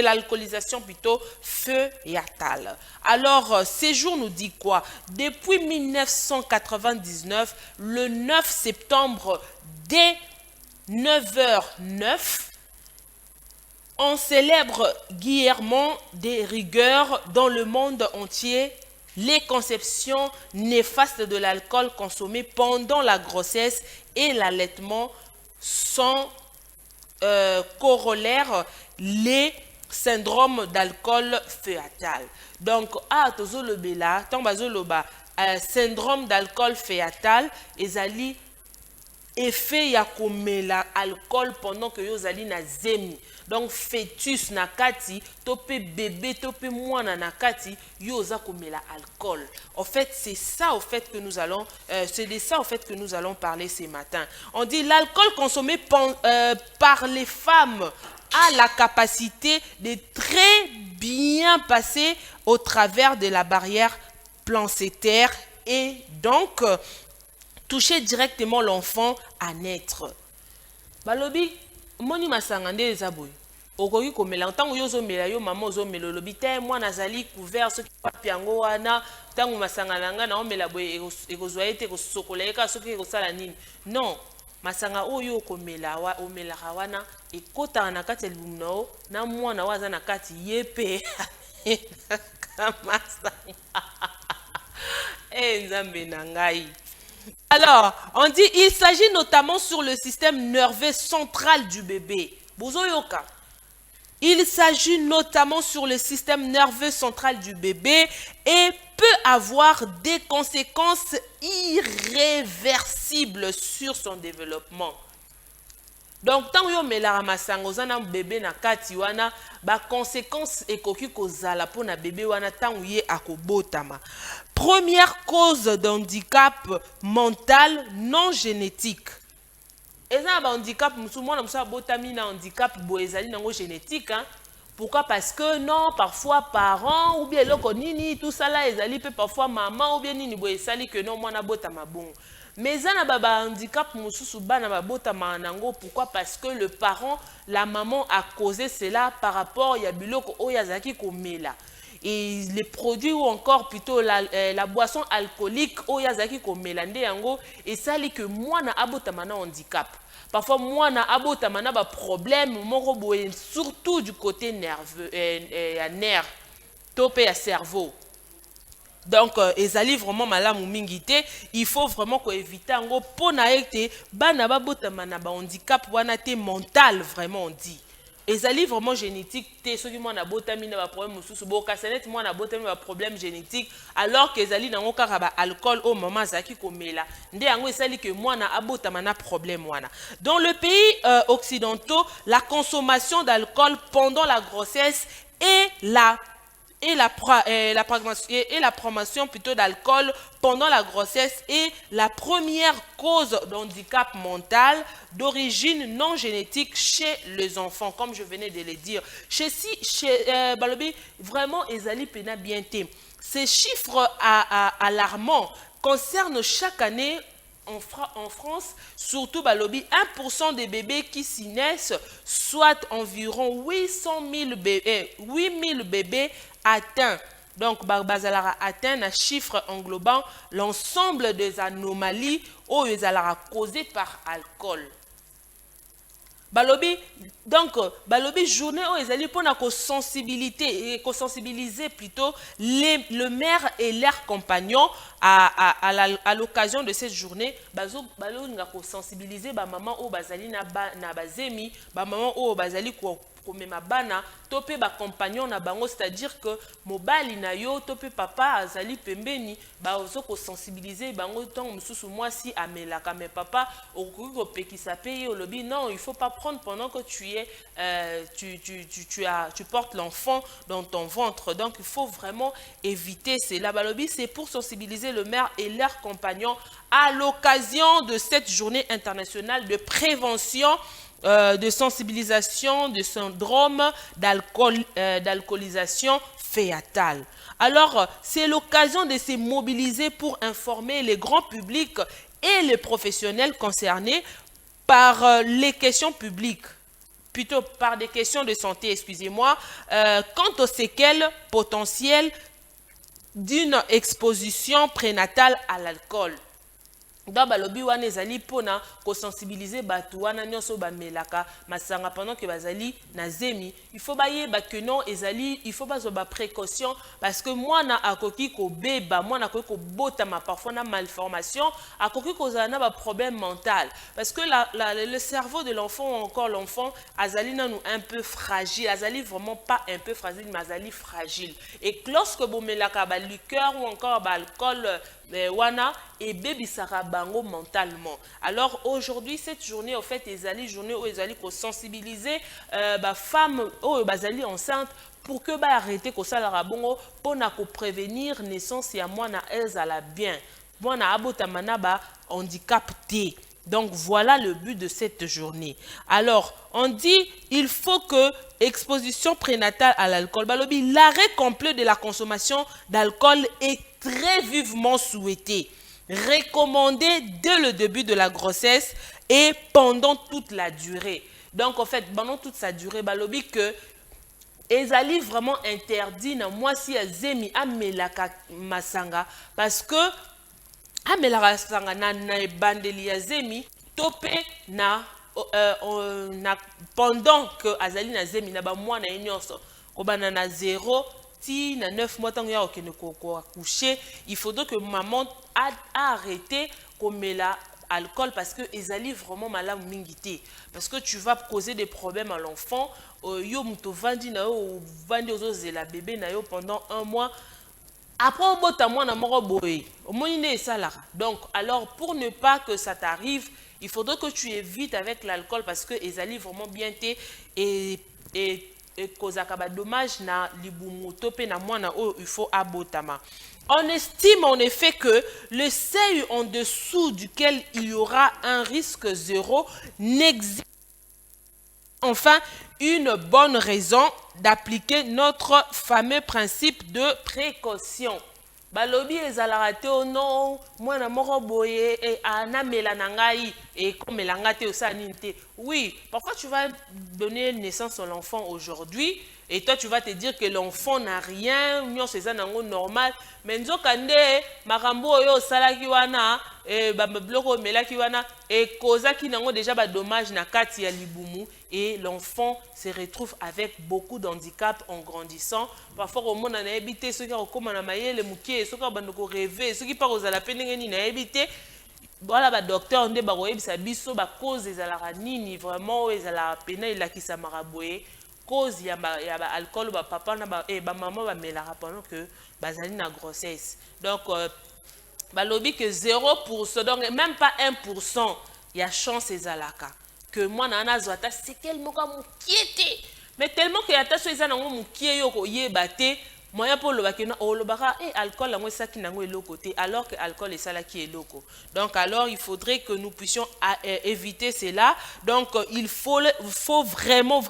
l'alcoolisation plutôt fœtale. Alors, ces jours nous dit quoi? Depuis 1999, le 9 septembre, dès 9h09, on célèbre guillemot des rigueurs dans le monde entier. Les conceptions néfastes de l'alcool consommé pendant la grossesse et l'allaitement sont corollaires les syndromes d'alcool fœtal. Donc, syndrome d'alcool fœtal, ezali effet ya komela alcool pendant que yo zali na zemi. Donc fœtus na kati, topé bébé, topé mwana na kati, yo za komela alcool. En fait, c'est ça au fait que nous allons c'est de ça au fait que nous allons parler ce matin. On dit l'alcool consommé par les femmes a la capacité de très bien passer au travers de la barrière plancétaire et donc toucher directement l'enfant à naître. Balobi, moni masangande ezaboy. Okoki komela ntango yo zo mela yo mama zo melo lobi te moi nazali couvert ce qui papi yango wana ntango masangana nga na omela boy ekozwa ete ko sokola eka soki ekosala nini. Non, masanga oyo komela wa omela wana ekota na kati lumno na mwana waza na kati yepe. Nzambe na ngai. Alors, on dit il s'agit notamment sur le système nerveux central du bébé. Bozoyoka. Il s'agit notamment sur le système nerveux central du bébé et peut avoir des conséquences irréversibles sur son développement. Donc, tant que vous avez un bébé na kati wana, ba conséquence ekoki kozala pour na bébé wana tant que akobotama. Première cause d'handicap mental non génétique. Et ça, un handicap, handicap génétique. Hein? Pourquoi? Parce que non, parfois parents ou bien nini, tout ça là, peut parfois maman ou bien nini, que non, moi na botama bon. Mais ça n'a handicap pourquoi? Parce que le parent, la maman a causé cela par rapport à biloko oyazaki komela. Et les produits ou encore plutôt la boisson alcoolique oyazaki komela nde yango et ça li que moi na abotama na handicap. Parfois moi na abotama na ba problème moko boye surtout du côté nerveux nerf topé à cerveau. Donc, ezali vraiment malamu mingité, il faut vraiment qu'on évite ngo pona ete bana ba botama na ba handicap wana te mental vraiment on dit. ezali vraiment génétique te soki mwana botami na ba problème mosusu bo kasanet mwana botami ba problème génétique alors que ezali nango kaka ba alcool au moment azaki komela nde yango esali que mwana abotama na problème wana. Dans le pays occidentaux, la consommation d'alcool pendant la grossesse et la promotion plutôt d'alcool pendant la grossesse est la première cause d'handicap mental d'origine non génétique chez les enfants, comme je venais de le dire. Chez Balobi, vraiment, ezali pena bien te. Ces chiffres alarmants concernent chaque année en France, surtout Balobi, 1% des bébés qui s'y naissent, soit environ 800 000 bébés atteints. Donc, Bazalara atteint un chiffre englobant l'ensemble des anomalies causées par alcool. Balobi, donc, Balobi journée où ils allaient pour sensibiliser plutôt le maire et leurs compagnons à l'occasion de cette journée. Balobi sensibiliser maman ou bazali na bazemi, maman ou bazali komema bana topé ba compagnon na bango, c'est-à-dire que mobali na yo topé papa azali pembeni ba ozo ko sensibiliser bango tant mususu moi si amelaka mais papa okuko pekisa paye olobi non, il faut pas prendre pendant que tu portes l'enfant dans ton ventre, donc il faut vraiment éviter cela. Balobi, c'est pour sensibiliser le maire et leurs compagnons à l'occasion de cette journée internationale de prévention de sensibilisation du syndrome d'alcoolisation fétale. Alors, c'est l'occasion de se mobiliser pour informer les grands publics et les professionnels concernés par les questions publiques, plutôt par des questions de santé, excusez-moi, quant aux séquelles potentielles d'une exposition prénatale à l'alcool. Donc balobi wana ezali pona ko sensibiliser batu wana nyonso ba melaka masanga pendant que bazali na zemi, il faut bayeba que non ezali, il faut bazo ba précaution parce que mwana akoki ko beba, mwana akoki ko botama parfois na malformation, akoki ko zana ba problème mental parce que le cerveau de l'enfant ou encore l'enfant azali nanou un peu fragile, azali vraiment pas un peu fragile mais azali fragile, et lorsque bo melaka ba liqueur ou encore ba alcool wana et baby sara bango mentalement. Alors aujourd'hui cette journée en fait ezali journée où ezali ko sensibiliser ba femme ou bazali enceinte pour que ba arrêter ko sala bongo pona ko prévenir naissance ya mwana ezala bien, mwana abotama na ba handicap te. Donc voilà le but de cette journée. Alors on dit il faut que exposition prénatale à l'alcool, balobi l'arrêt complet de la consommation d'alcool est très vivement souhaité, recommandé dès le début de la grossesse et pendant toute la durée. Donc en fait pendant toute sa durée balobi que ezali vraiment interdit na mwasi azemi amelaka masanga parce que amelaka sanga na bandeli ya zemi topé na pendant que azali na zemi na ba mwana nyonso kobana na 0 ti na 9 mois tango ya okene ko accoucher, il faudrait que maman a arrêté komela alcool parce que ezali vraiment malade mingité, parce que tu vas causer des problèmes à l'enfant. Yo muto vandi na yo vandi ozozela bébé na yo pendant 1 mois. Après, donc, alors, pour ne pas que ça t'arrive, il faudrait que tu évites avec l'alcool parce que les alliés vraiment bien et cause à dommage na libumu topé na mwana o il faut abotama. On estime en effet que le seuil en dessous duquel il y aura un risque zéro n'existe. Enfin, une bonne raison d'appliquer notre fameux principe de précaution. Balobi ezalaka o non mwana moko boye e anamela na ngai et comme langate osaninte. Oui, parfois tu vas donner naissance à l'enfant aujourd'hui et toi tu vas te dire que l'enfant n'a rien, nyo c'est nango normal, mais nzokande makambo oyo salaki wana e ba bloko melaki wana et kozaki nango déjà ba dommage na kati ya libumu et l'enfant se retrouve avec beaucoup d'handicap en grandissant. Parfois au monde na ebité ceux qui okoma na mayele mukie ceux qui bandoko rêver ceux qui par ozala penenge ni na ebité. voilà ba docteur nde ba koyebisa biso ba cause ezalaka nini vraiment ezalaka pena elakisamaka boye cause ya ba alcool ba papa na ba maman bamelaka pendant que bazali na grossesse. Donc balobi que 0%, donc même pas 1%, il y a chance ezalaka que moi na nazwa ta c'est tellement comme mukiete, mais tellement que yata so ezana ngo mukie yo ko yeba te moyen pour le bakena o lobaka alcool la moi ça qui nango eloko te alors que alcool est ça là qui est loco. Donc alors il faudrait que nous puissions éviter cela. Donc il faut vraiment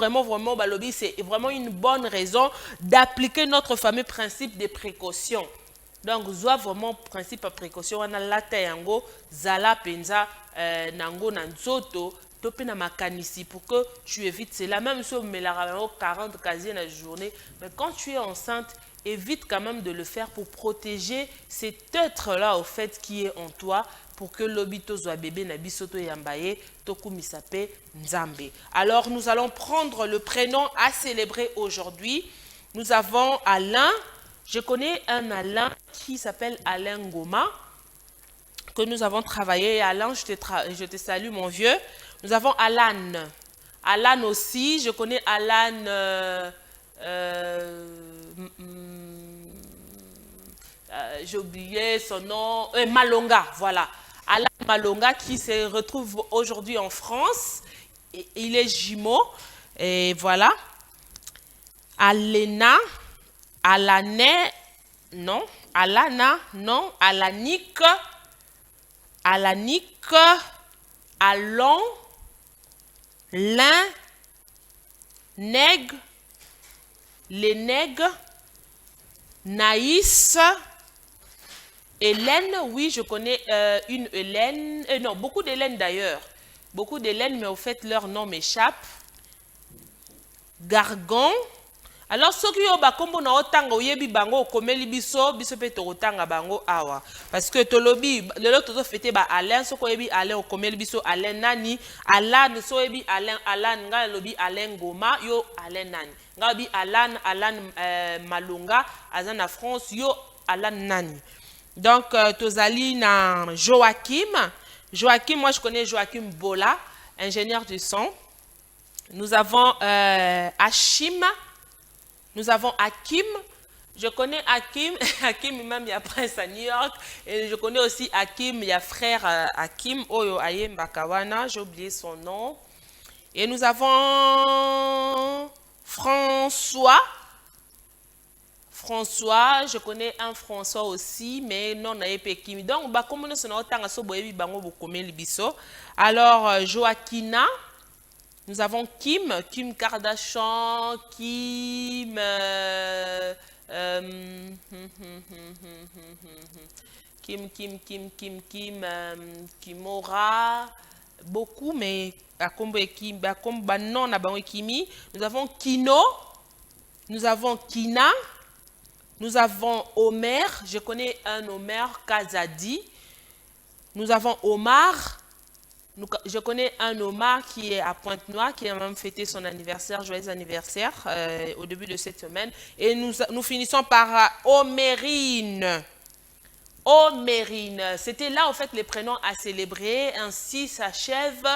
balobi c'est vraiment une bonne raison d'appliquer notre fameux principe de précaution. Donc zwa vraiment principe de précaution wana lata yango zala penza nango na nzoto topé na makanisi pour que tu évites cela. Même si on met la 40 casiers dans la journée, mais quand tu es enceinte, évite quand même de le faire pour protéger cet être-là au fait qui est en toi pour que l'obito soit bébé nabisoto yambaye tokumisape nzambe. Alors nous allons prendre le prénom à célébrer aujourd'hui. Nous avons Alain. Je connais un Alain qui s'appelle Alain Ngoma que nous avons travaillé. Alain, je te salue mon vieux. Nous avons Alan. Alan aussi, je connais Alan, j'ai oublié son nom, Malonga, voilà. Alan Malonga qui se retrouve aujourd'hui en France. Et il est jumeau, et voilà. Alena, Alané, non. Alana, non. Alanique, Alon, Lin, Neg, Léneg, Naïs, Hélène, oui, je connais une Hélène, non, beaucoup d'Hélène d'ailleurs. Beaucoup d'Hélène, mais au fait, leur nom m'échappe. Gargon. Alors, ceux qui ont bakombo na otanga oyebi bango komeli biso pe tokotanga bango awa parce que tolobi lelo toto fete ba Alain soko yebi Alain okomeli biso Alain nani Alan so yebi Alan nga lobi Alain Ngoma yo Alain nani nga bi Alan Malonga azana France yo Alan nani. Donc tozali na Joachim, moi je connais Joachim Bola, ingénieur du son. Nous avons Hachim. Nous avons Hakim. Je connais Hakim. Hakim, même il y a Prince à New York. Et je connais aussi Hakim, il y a frère Hakim. Oyo Ayem Bakawana, j'ai oublié son nom. Et nous avons François. François, je connais un François aussi, mais non, on a Kim. Donc, comme nous sommes autant so boyebi bango bokome libiso. Alors, Joaquina. Nous avons Kim Kardashian, Kimora, beaucoup, mais non, Kimi. Nous avons Kino, nous avons Kina, nous avons Omer, je connais un Omer Kazadi, nous avons Omar. Je connais un Omar qui est à Pointe-Noire, qui a même fêté son anniversaire, joyeux anniversaire, au début de cette semaine. Et nous finissons par Omérine. Omérine. C'était là, en fait, les prénoms à célébrer. Ainsi s'achève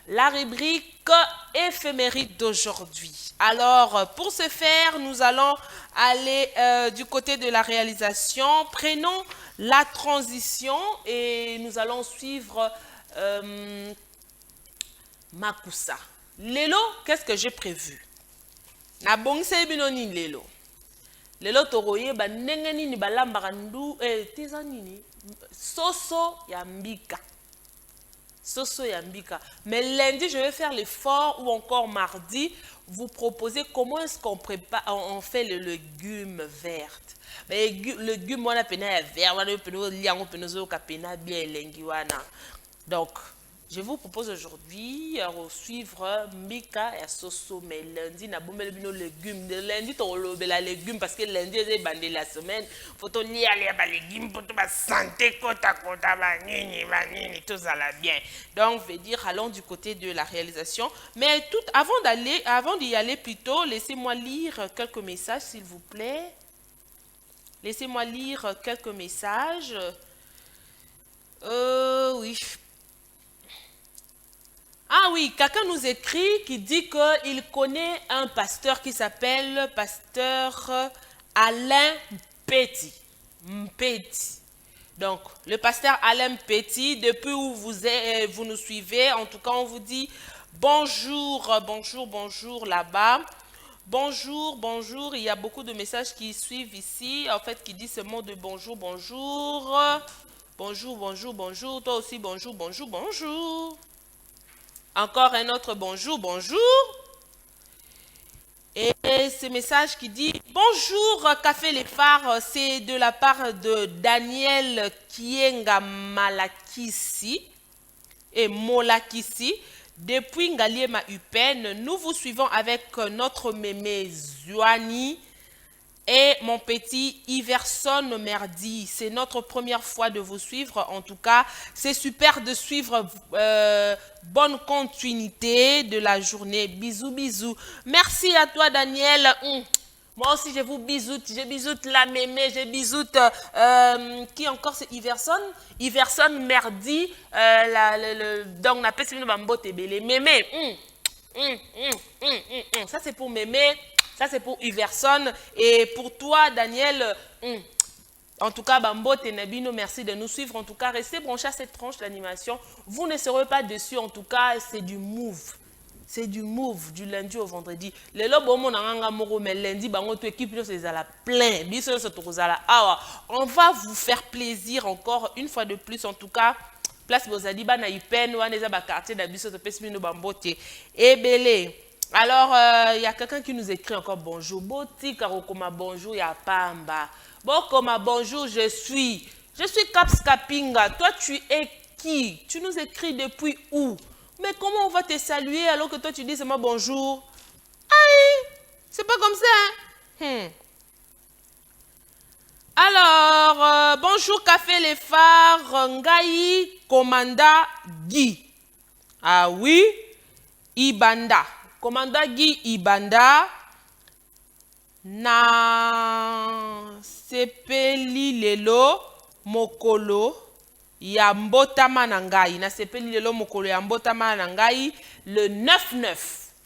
la rubrique éphéméride d'aujourd'hui. Alors, pour ce faire, nous allons aller du côté de la réalisation. Prenons la transition et nous allons suivre... Makusa. Lelo, qu'est-ce que j'ai prévu? Na bongse binoni lelo. Lelo toroye ba nengeni ni balamba kandu teza nini? Soso yambika. Soso yambika. Mais lundi, je vais faire l'effort ou encore mardi, vous proposer comment est-ce qu'on prépare, on fait le légume vert. Mais le légume, on a pena vert, on a pena liang, on pena bien lengiwana. Donc, je vous propose aujourd'hui de suivre Mika et Soso, mais lundi, na boumel bino légumes. Lundi, tu as les légumes parce que lundi, c'est bandé la semaine. Faut te lire les légumes pour te santé, kota, vanini, tout ça là bien. Donc, je vais dire, allons du côté de la réalisation. Mais tout, avant d'y aller plutôt, laissez-moi lire quelques messages, s'il vous plaît. Laissez-moi lire quelques messages. Oui. Ah oui, quelqu'un nous écrit qui dit qu'il connaît un pasteur qui s'appelle pasteur Alain Petit. Petit. Donc, le pasteur Alain Petit, depuis où vous nous suivez, en tout cas, on vous dit bonjour, bonjour, bonjour là-bas. Bonjour, bonjour. Il y a beaucoup de messages qui suivent ici, en fait, qui disent ce mot de bonjour, bonjour. Bonjour, bonjour, bonjour. Toi aussi, bonjour, bonjour, bonjour. Encore un autre bonjour, bonjour. Et ce message qui dit bonjour Café Les Phares, c'est de la part de Daniel Kienga Malakisi et Molakisi. Depuis Ngaliema Upen, nous vous suivons avec notre mémé Zuani et mon petit Iverson Merdi. C'est notre première fois de vous suivre. En tout cas, c'est super de suivre. Bonne continuité de la journée. Bisous, bisous. Merci à toi, Daniel. Moi aussi, je vous bisoute. Je bisoute la mémé. Je bisoute. Qui encore, c'est Iverson? Iverson Merdi. Donc, on appelle ça Bambo Tébélé. Mémé. Ça, c'est pour mémé. Ça, c'est pour Iverson. Et pour toi, Daniel, en tout cas, Bambo Tenabino, merci de nous suivre. En tout cas, restez branchés à cette tranche d'animation. Vous ne serez pas dessus. En tout cas, c'est du move. C'est du move du lundi au vendredi. Le lobo monanga moro mais lundi bango to équipe c'est à la plein. On va vous faire plaisir encore une fois de plus. En tout cas, place Bozadiba na Ipen ou aneza ba quartier d'Abisso to pesmino Bambote et Belé. Alors, il y a quelqu'un qui nous écrit encore bonjour. Boti Karokoma bonjour, il y a Pamba. Bokoma bonjour, je suis Caps Kapinga. Toi, tu es qui? Tu nous écris depuis où? Mais comment on va te saluer alors que toi, tu dis seulement bonjour? Aïe, c'est pas comme ça. Hein? Alors, bonjour Café Les Phares, Ngai Komanda Guy. Ah oui, Ibanda. Commandant Guy Ibanda na sepeli lelo mokolo ya mbotama na ngai. Na sepeli lelo mokolo ya mbotama na ngai. Le 9-9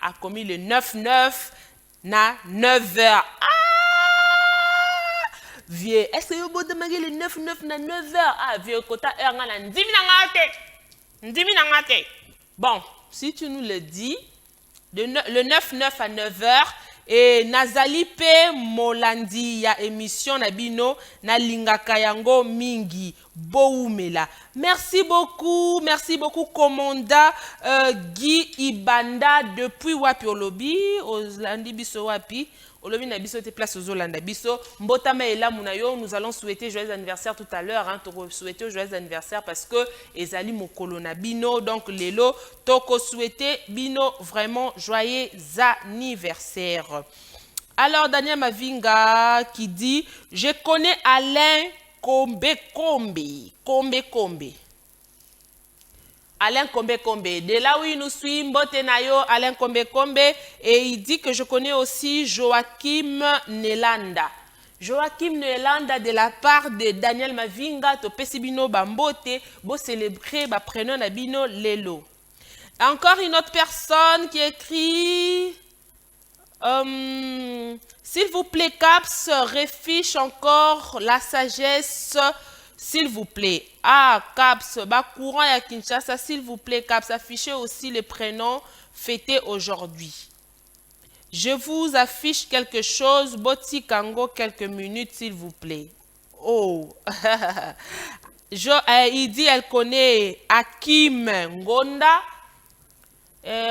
a commis le 9-9 na 9h. Ah! Vieux, est-ce que vous avez le 9-9 na 9h? Ah, vieux, kota heure na ndimi na ngate. Bon, si tu nous le dis, le 9-9 à 9h, et Nazali P. Molandi, ya émission Nabino, na lingaka yango mingi, boumela. Merci beaucoup, commandant Guy Ibanda, depuis Wapi Olobi, Olandi Biso Wapi. Olobi na biso te place aux Olanda biso. Mbotama et là Munayo, nous allons souhaiter joyeux anniversaire tout à l'heure. Souhaiter joyeux anniversaire parce que Ezali Mokolo na bino. Donc Lelo, toko souhaiter bino vraiment joyeux anniversaire. Alors Daniel Mavinga qui dit, je connais Alain Kombe. Alain Kombe. De là où il nous suit, Mbotenayo, Alain Kombe. Et il dit que je connais aussi Joachim Nelanda. Joachim Nelanda de la part de Daniel Mavinga, to pesibino bambote, bo célébrer ba prénom nabino lelo. Encore une autre personne qui écrit, s'il vous plaît, Caps, réfiche encore la sagesse. S'il vous plaît. Ah, Caps, courant à Kinshasa, s'il vous plaît, Caps, affichez aussi les prénoms fêtés aujourd'hui. Je vous affiche quelque chose, Boti Kango, quelques minutes, s'il vous plaît. Oh, il dit, elle connaît Hakim Ngonda.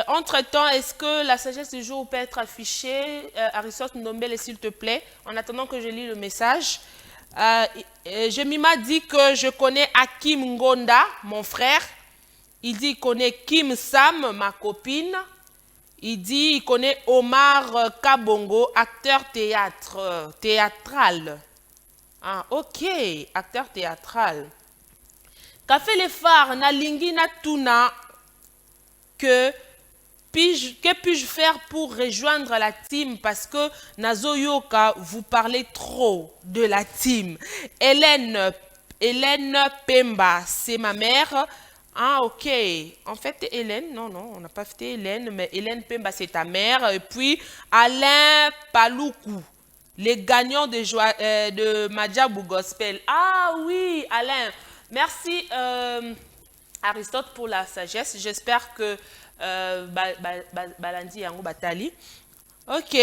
Entre-temps, est-ce que la sagesse du jour peut être affichée? Aristote Ndombele, s'il te plaît, en attendant que je lis le message. Jemima dit que je connais Hakim Ngonda, mon frère. Il dit qu'il connaît Kim Sam, ma copine. Il dit qu'il connaît Omar Kabongo, acteur théâtral. Ah, ok, acteur théâtral. Café Les Phares, na lingi na tuna que puis-je faire pour rejoindre la team parce que Nazoyoka, vous parlez trop de la team. Hélène Hélène Pemba, c'est ma mère. Ah, ok. En fait, Hélène, non, on n'a pas fait Hélène, mais Hélène Pemba, c'est ta mère. Et puis, Alain Paloukou, les gagnants de Madjabou Gospel. Ah oui, Alain. Merci, Aristote, pour la sagesse. J'espère que Balandi Yango Batali. Ok.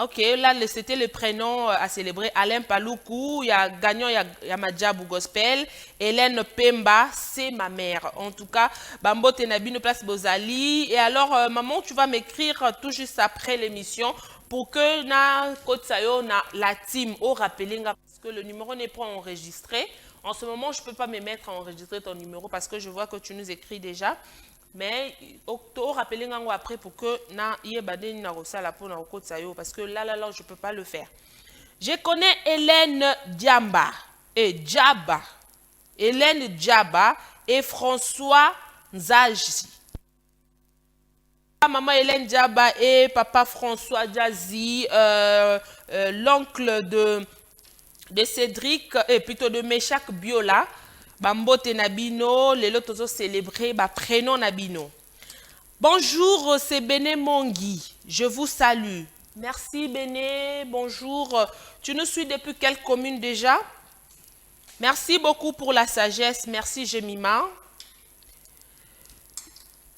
Ok, là, c'était le prénom à célébrer. Alain Paloukou, il y a gagnant, il y a Madjabou Gospel. Hélène Pemba, c'est ma mère. En tout cas, Bambo Tenabino Place Bozali. Et alors, maman, tu vas m'écrire tout juste après l'émission pour que na Kotsayo, na la team, au rappelinga, parce que le numéro n'est pas enregistré. En ce moment, je ne peux pas me mettre à enregistrer ton numéro parce que je vois que tu nous écris déjà. Mais au rappeler après pour que na yebade na rosala pour na okotsayo parce que là je peux pas le faire. Je connais Hélène Diamba et Djaba. Hélène Djaba et François Nzaji. Maman Hélène Djaba et papa François Djazi, l'oncle de Cédric et plutôt de Meshak Biola. Bambote Nabino, les lotos célébrés, prénom Nabino. Bonjour, c'est Béné Mongui. Je vous salue. Merci Béné, bonjour. Tu nous suis depuis quelle commune déjà? Merci beaucoup pour la sagesse. Merci Jemima.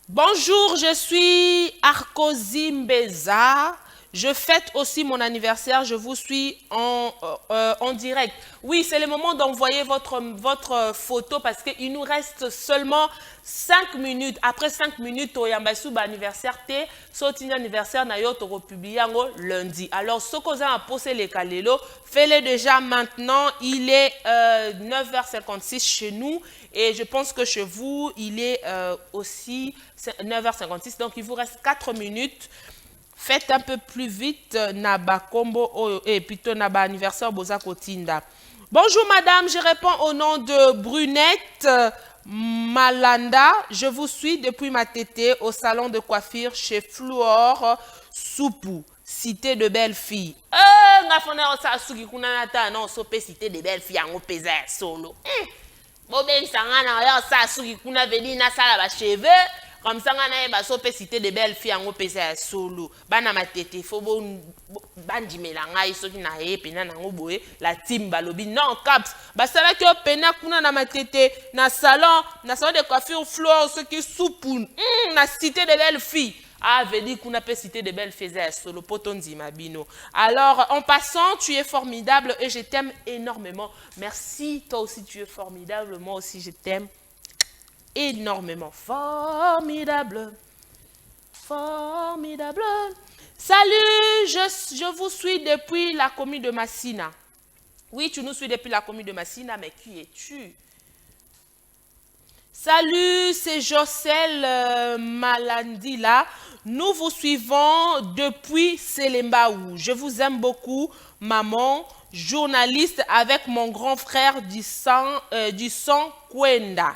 Bonjour, je suis Arkozi Mbeza. Je fête aussi mon anniversaire, je vous suis en direct. Oui, c'est le moment d'envoyer votre photo parce qu'il nous reste seulement 5 minutes. Après 5 minutes, au Yambasou anniversaire, sorti anniversaire, na yo to publié lundi. Alors, ce qu'on a posé les kalelo, fais-le déjà maintenant. Il est 9h56 chez nous et je pense que chez vous, il est aussi 9h56. Donc, il vous reste 4 minutes. Faites un peu plus vite Naba Combo et plutôt Naba anniversaire Boza Kotinda. Bonjour madame, je réponds au nom de Brunette Malanda. Je vous suis depuis ma tétée au salon de coiffure chez Fluor Soupou, cité de belles filles. Cité de belles filles en pesa solo. Boben sangana sa suki kuna veni na sala ba cheveux. Comme ça, on a une cité de belles filles en OPC solo. Bana matete, faut bandi melanga iso ki na e pena na ngoboe la team balobi non caps. Ba sala ki pena kuna na matete na salon de coiffure Flore ce qui soupoun. Na cité de belles filles. Ah, veut dire qu'on a pas cité de belles filles solo potonzi mabino. Alors, en passant, tu es formidable et je t'aime énormément. Merci, toi aussi tu es formidable, moi aussi je t'aime énormément. Formidable. Formidable. Salut, je vous suis depuis la commune de Massina. Oui, tu nous suis depuis la commune de Massina, mais qui es-tu? Salut, c'est Jocel Malandila. Nous vous suivons depuis Selembaou. Je vous aime beaucoup, maman, journaliste avec mon grand frère du sang Kwenda.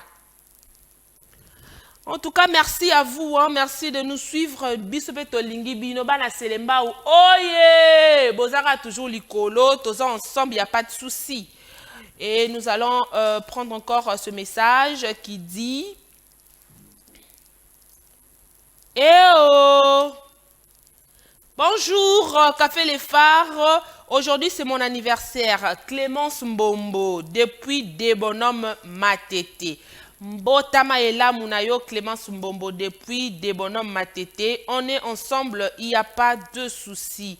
En tout cas, merci à vous, hein. Merci de nous suivre. Bisopeto Lingi Binoba na Selembaou. Oye! Bozara toujours likolo, tous ensemble, il n'y a pas de souci. Et nous allons prendre encore ce message qui dit « Eh oh! Bonjour, Café Les Phares. Aujourd'hui, c'est mon anniversaire. Clémence Mbombo, depuis des bonhommes Matete. Mbotama et là, Mounayo, Clémence Mbombo, depuis des bonhommes Matete. On est ensemble, il n'y a pas de souci. »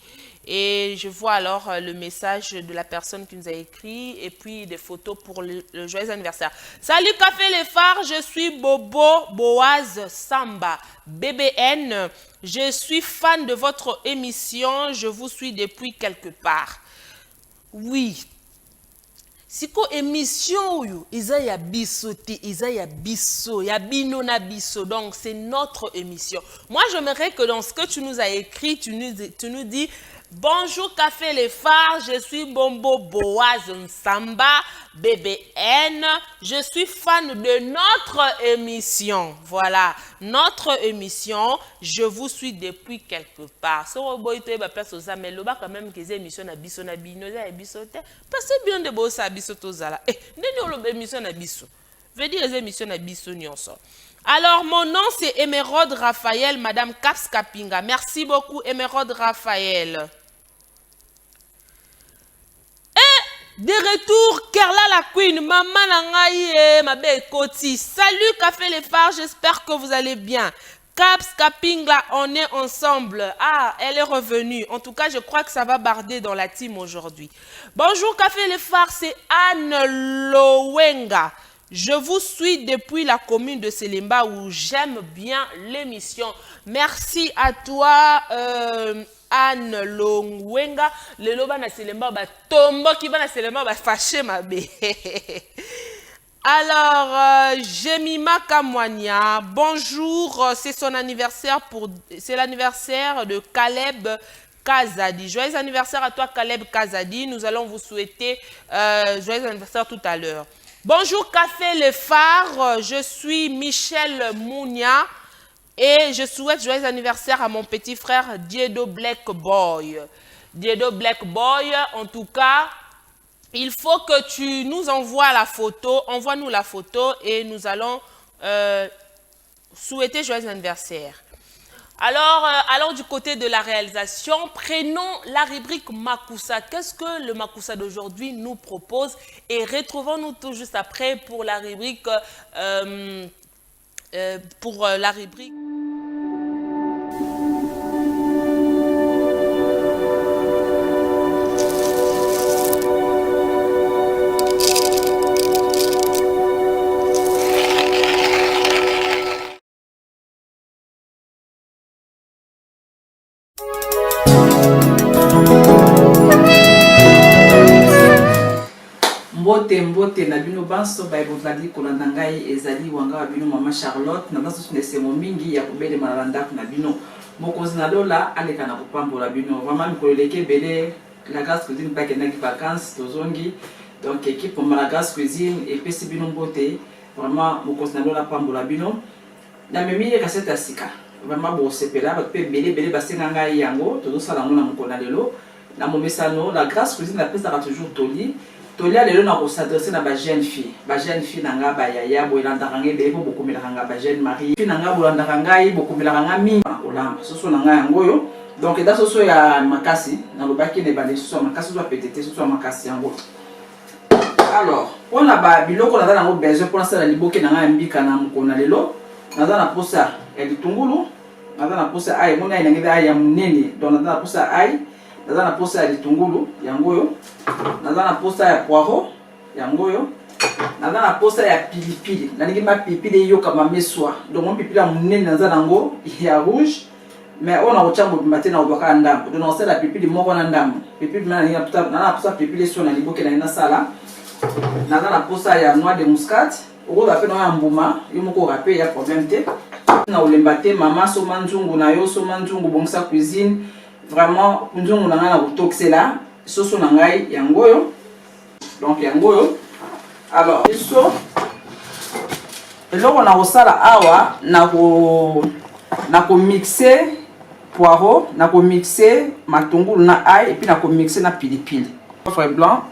Et je vois alors le message de la personne qui nous a écrit et puis des photos pour le joyeux anniversaire. Salut Café Les Phares, je suis Bobo Boaz Samba, BBN. Je suis fan de votre émission, je vous suis depuis quelque part. Oui. Siko émission yo, isa ya biso te, isa ya biso, ya bino na biso. Donc c'est notre émission. Moi j'aimerais que dans ce que tu nous as écrit, tu nous dis Bonjour Café les Phares, je suis Bombo Boaz Nsamba, BBN. Je suis fan de notre émission. Voilà, notre émission, je vous suis depuis quelque part. Ce robot est place aux amis, le bas quand même que les émissions na biso na bino za biso te. Parce que bien de beau ça biso tozala. Eh, ndeni lo émission na biso. Veut dire les émissions na biso nyonso. Alors, mon nom, c'est Émeraude Raphaël, Madame Caps Kapinga. Merci beaucoup, Émeraude Raphaël. Et de retour, Kerla la Queen, Maman Nangaye, ma belle Koti. Salut, Café les Phares, j'espère que vous allez bien. Caps Kapinga, on est ensemble. Ah, elle est revenue. En tout cas, je crois que ça va barder dans la team aujourd'hui. Bonjour, Café les Phares, c'est Anne Lowenga. Je vous suis depuis la commune de Selemba où j'aime bien l'émission. Merci à toi, Anne Longwenga. Le loba na Selemba ba tombo qui va na Selemba ba fâché ma bé. Alors, Jemima Kamwania, bonjour, c'est son anniversaire c'est l'anniversaire de Caleb Kazadi. Joyeux anniversaire à toi, Caleb Kazadi. Nous allons vous souhaiter joyeux anniversaire tout à l'heure. Bonjour Café les Phares, je suis Michel Mounia et je souhaite joyeux anniversaire à mon petit frère Diedo Black Boy. Diedo Black Boy, en tout cas, il faut que tu nous envoies la photo, envoie-nous la photo et nous allons souhaiter joyeux anniversaire. Alors du côté de la réalisation, prenons la rubrique Makusa. Qu'est-ce que le Makusa d'aujourd'hui nous propose? Et retrouvons-nous tout juste après pour la rubrique... Mbote na bino banso ba ebozali kolanda ngai ezali wanga wa bino mama Charlotte na banso tunesemo mingi ya kubele malanda na bino mokonzi na lola aleka na kopambola bino vraiment mikoleleke bele la Grâce Cuisine pas kena ki vacances tozongi donc équipe la Grâce Cuisine et pesi bino mbote vraiment mokonzi na lola pambola bino na memi ya kaseta sika vraiment bo sepela ba pe bele basenga ngai yango tozo sala ngona mokona lelo na momesano la Grâce Cuisine la pesa toujours toli Tolia lelo na ko s'adresser na ba jeune fille nanga ba yaya bo elanda kange be bo bokomela kanga ba jeune Marie fille nanga bo landa kanga yi bokomela kanga mi olamba soso nanga yango yo donc da soso ya makasi na lobaki ne ba le soso makasi so petete soso makasi yango alors on a ba biloko na ngo besoin pour ça la liboke nanga mbika na mukona lelo na na posa ya litungulu na posa ay mona ina ngida ya munene donc na posa ay na posa ya litungulu yango yo na posa ya poireau yango yo na posa ya pilipili na ningi ma pilipili yo kama meswa donc mon pilipili ya munene na nango ya rouge mais on a ochambo matin na obaka ndambo donc on sait la pilipili moko na ndambo pilipili na posa pilipili so na liboke na sala na posa ya noix de muscade oko ba pe na mbuma yo moko rapé ya problème te na olemba te mama so manzungu na yo so manzungu bongisa cuisine vraiment kunzungu na ngana kutoxela soso na ngai yango yo donc yango yo alors so eloko na kosala awa na ko mixer poireau na ko mixer matungulu na ail et puis na ko mixer na pilipili poivre blanc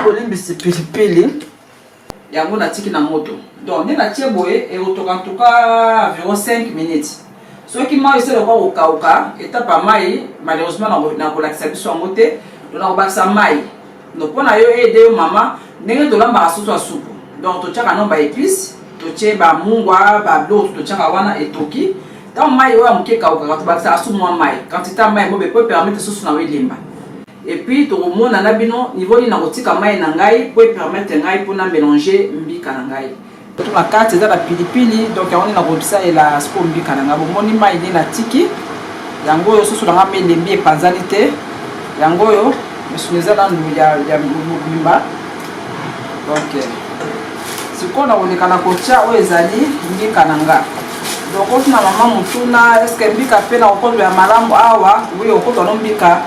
olimbisi pilipili yango na tiki na moto donc nde na tie boye e otoka ntuka environ 5 minutes soki mai ese lokwa kokauka etapa mai malheureusement na kolakisa biso yango te tona kobakisa mai no mpona yo ede yo mama ndenge tolambaka soso ya supu donc totiaka no baépice totie bamungwa babiloko totiaka wana etoki ntango mai oyo ya moke ekaukaka tobakisaka su mwa mai quantité ya mai mobe po permettre soso na yo elemba epuis tokomona na bino niveau nini na kotika mai na ngai po epermettre ngai mpona mélanger mbika na ngai na kati eza pilipili donc yango na kobisalela siko mbika na nga bomoni mai nde na tiki yango oyo soso na nga melembi epanzani te yango oyo misuni eza nanu ya mobimba donc sikoyo na koleka na kotia oyo ezali mbika na nga donc on na maman mutuna est-ce que mbika pe na okolo ya malamu awa oui okolo no mbika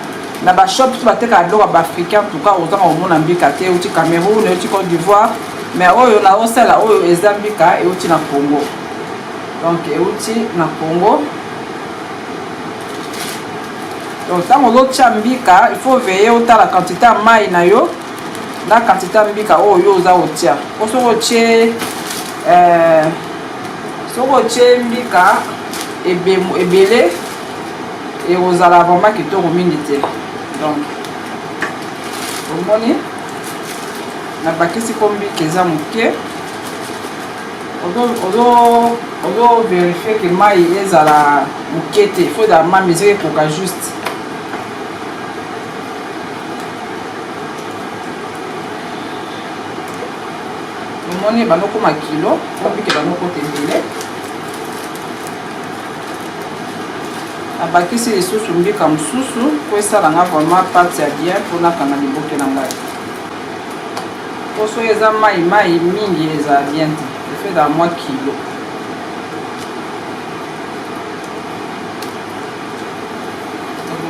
na ba shop tu bateka biloko ba africain en tout cas ozaka omona mbika te uti Cameroun uti Côte d'Ivoire mais oyo na osala oyo eza mbika e uti na Congo donc e uti na Congo donc tant ozotia mbika il faut veiller autant la quantité ya mai na yo na quantité ya mbika oyo oza otia osoko tie soko tie mbika ebele ekozala vraiment kitoko mingi te donc omoni na bakisi po mbika eza moke ozo vérifier que mai ezala moke te faut da mai mesure ekoka juste omoni banokoma kilo po mbika banokota ebele abakisi lisusu mbika mosusu po esalanga vraiment pate ya bien mpona kanga liboke na ngai poso eza mai mingi eza bien te efait da mwa kilo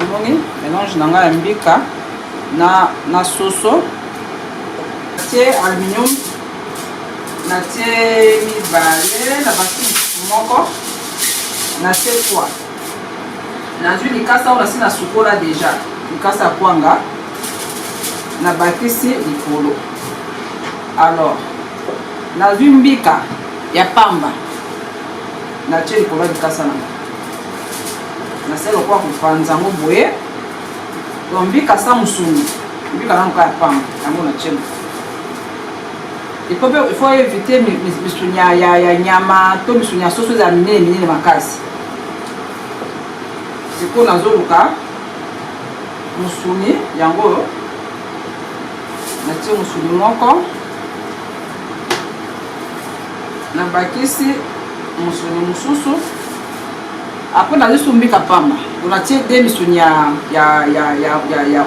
omoni mélange na ngai ya mbika na soso natie aluminium natie mibale na basi moko natie poa nazwi likasa oyo nasi na sukola deja likasa kwanga na bakisi likolo alors nazwi mbika ya pamba natie likolo ya likasa nanga nasala kwa kopanza yango boye to mbika sa musuni mbika nango ya pamba yango natie il faut éviter misuni ya nyama to misuni ya soso za minene makasi siko nazoluka musuni yango natie musuni moko na bakisi musuni mususu après nazwi mbika pamba onatie de misuni ya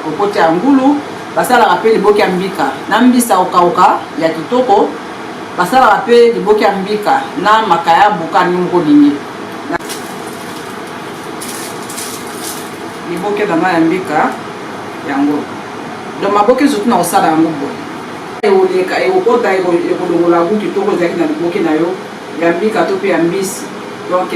kokote ya ngulu basalaka mpe liboke ya mbika na mbisa okauka ya kitoko basalaka mpe liboke ya mbika na makaya buka ningo lingi liboke na ya mbika yango donc maboke surtout na kosala yango boye eoleka ekokota ekolongola ngu kitoko ezalaki na liboke na yo ya mbika to mpe ya mbisi donc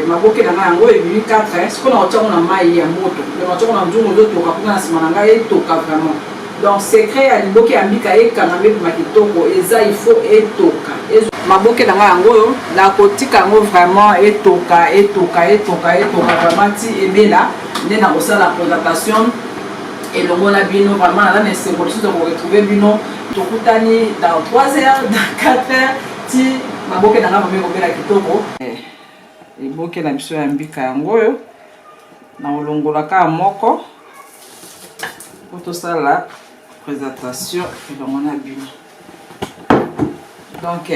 maboke na ngai yango ebimi 4 siko na kotiango na mai ya moto donc otiango na nzungu ozotoka mpona na nsima na ngai etoka vraiment donc secret ya liboke ya mbika ekanga mpe mpema kitoko eza il faut etoka maboke na ngai yango oyo nakotika yango vraiment etoka vraiment ti ebela nde na kosala présentation elongo na bino vraiment naza na esengo lisusu koretrouve bino tokutani dans 3 heures dans 4 heures ti maboke na ngai vraiment ekobela kitoko liboke na biso ya mbika yango oyo na olongolaka moko po tosala présentation elongo na bino donc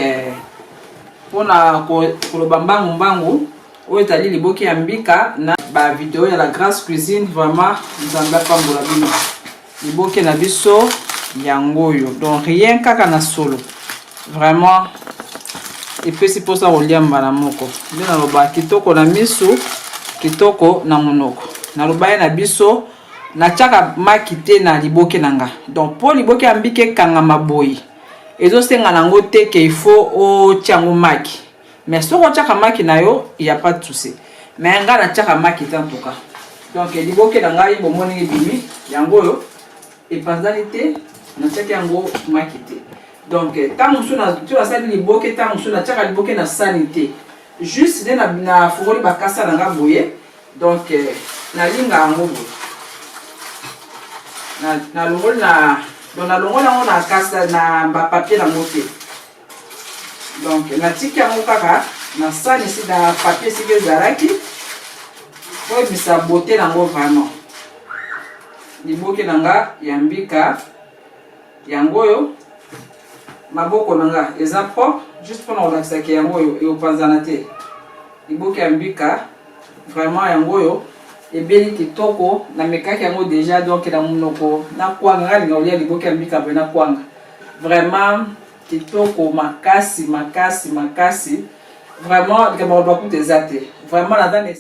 mpona koloba mbangu oyo ezali liboke ya mbika na ba video ya la Grace Cuisine vraiment nzambe apambola bino liboke na biso yango oyo donc rien kaka na solo vraiment epesi mposa koliamba na moko nde naloba kitoko na miso kitoko na monoko naloba ye na biso natiaka maki te na liboke na nga donc mpo liboke ya mbika ekangama boye ezosenga nango te ke il faut otia yango maki mais soki otiaka maki na yo ya pas de souci mais nga natiaka maki te en tout cas donc liboke na ngai bomoni ebimi yango oyo epanzani te natiaki yango maki te donc tant mosusu nasali liboke tant mosusu natiaka liboke na sani te juste nde na fungoli bakasa na nga boye donc nalinga yango boye nalongoli yango na kasa na bapapier nango te donc natiki yango kaka na sani esi na papier esiki ezalaki po ebisa bote nango vraiment liboke na nga ya mbika yango oyo maboko na nga eza propre juste mpona kolakisaki yango oyo ekopanzana te liboke ya mbika vraiment yango oyo ebeli kitoko na mekaki yango déjà donc na monoko na kwanga nga linga olia liboke ya mbika mpe na kwanga vraiment kitoko makasi vraiment que mon beaucoup des athées vraiment là dans les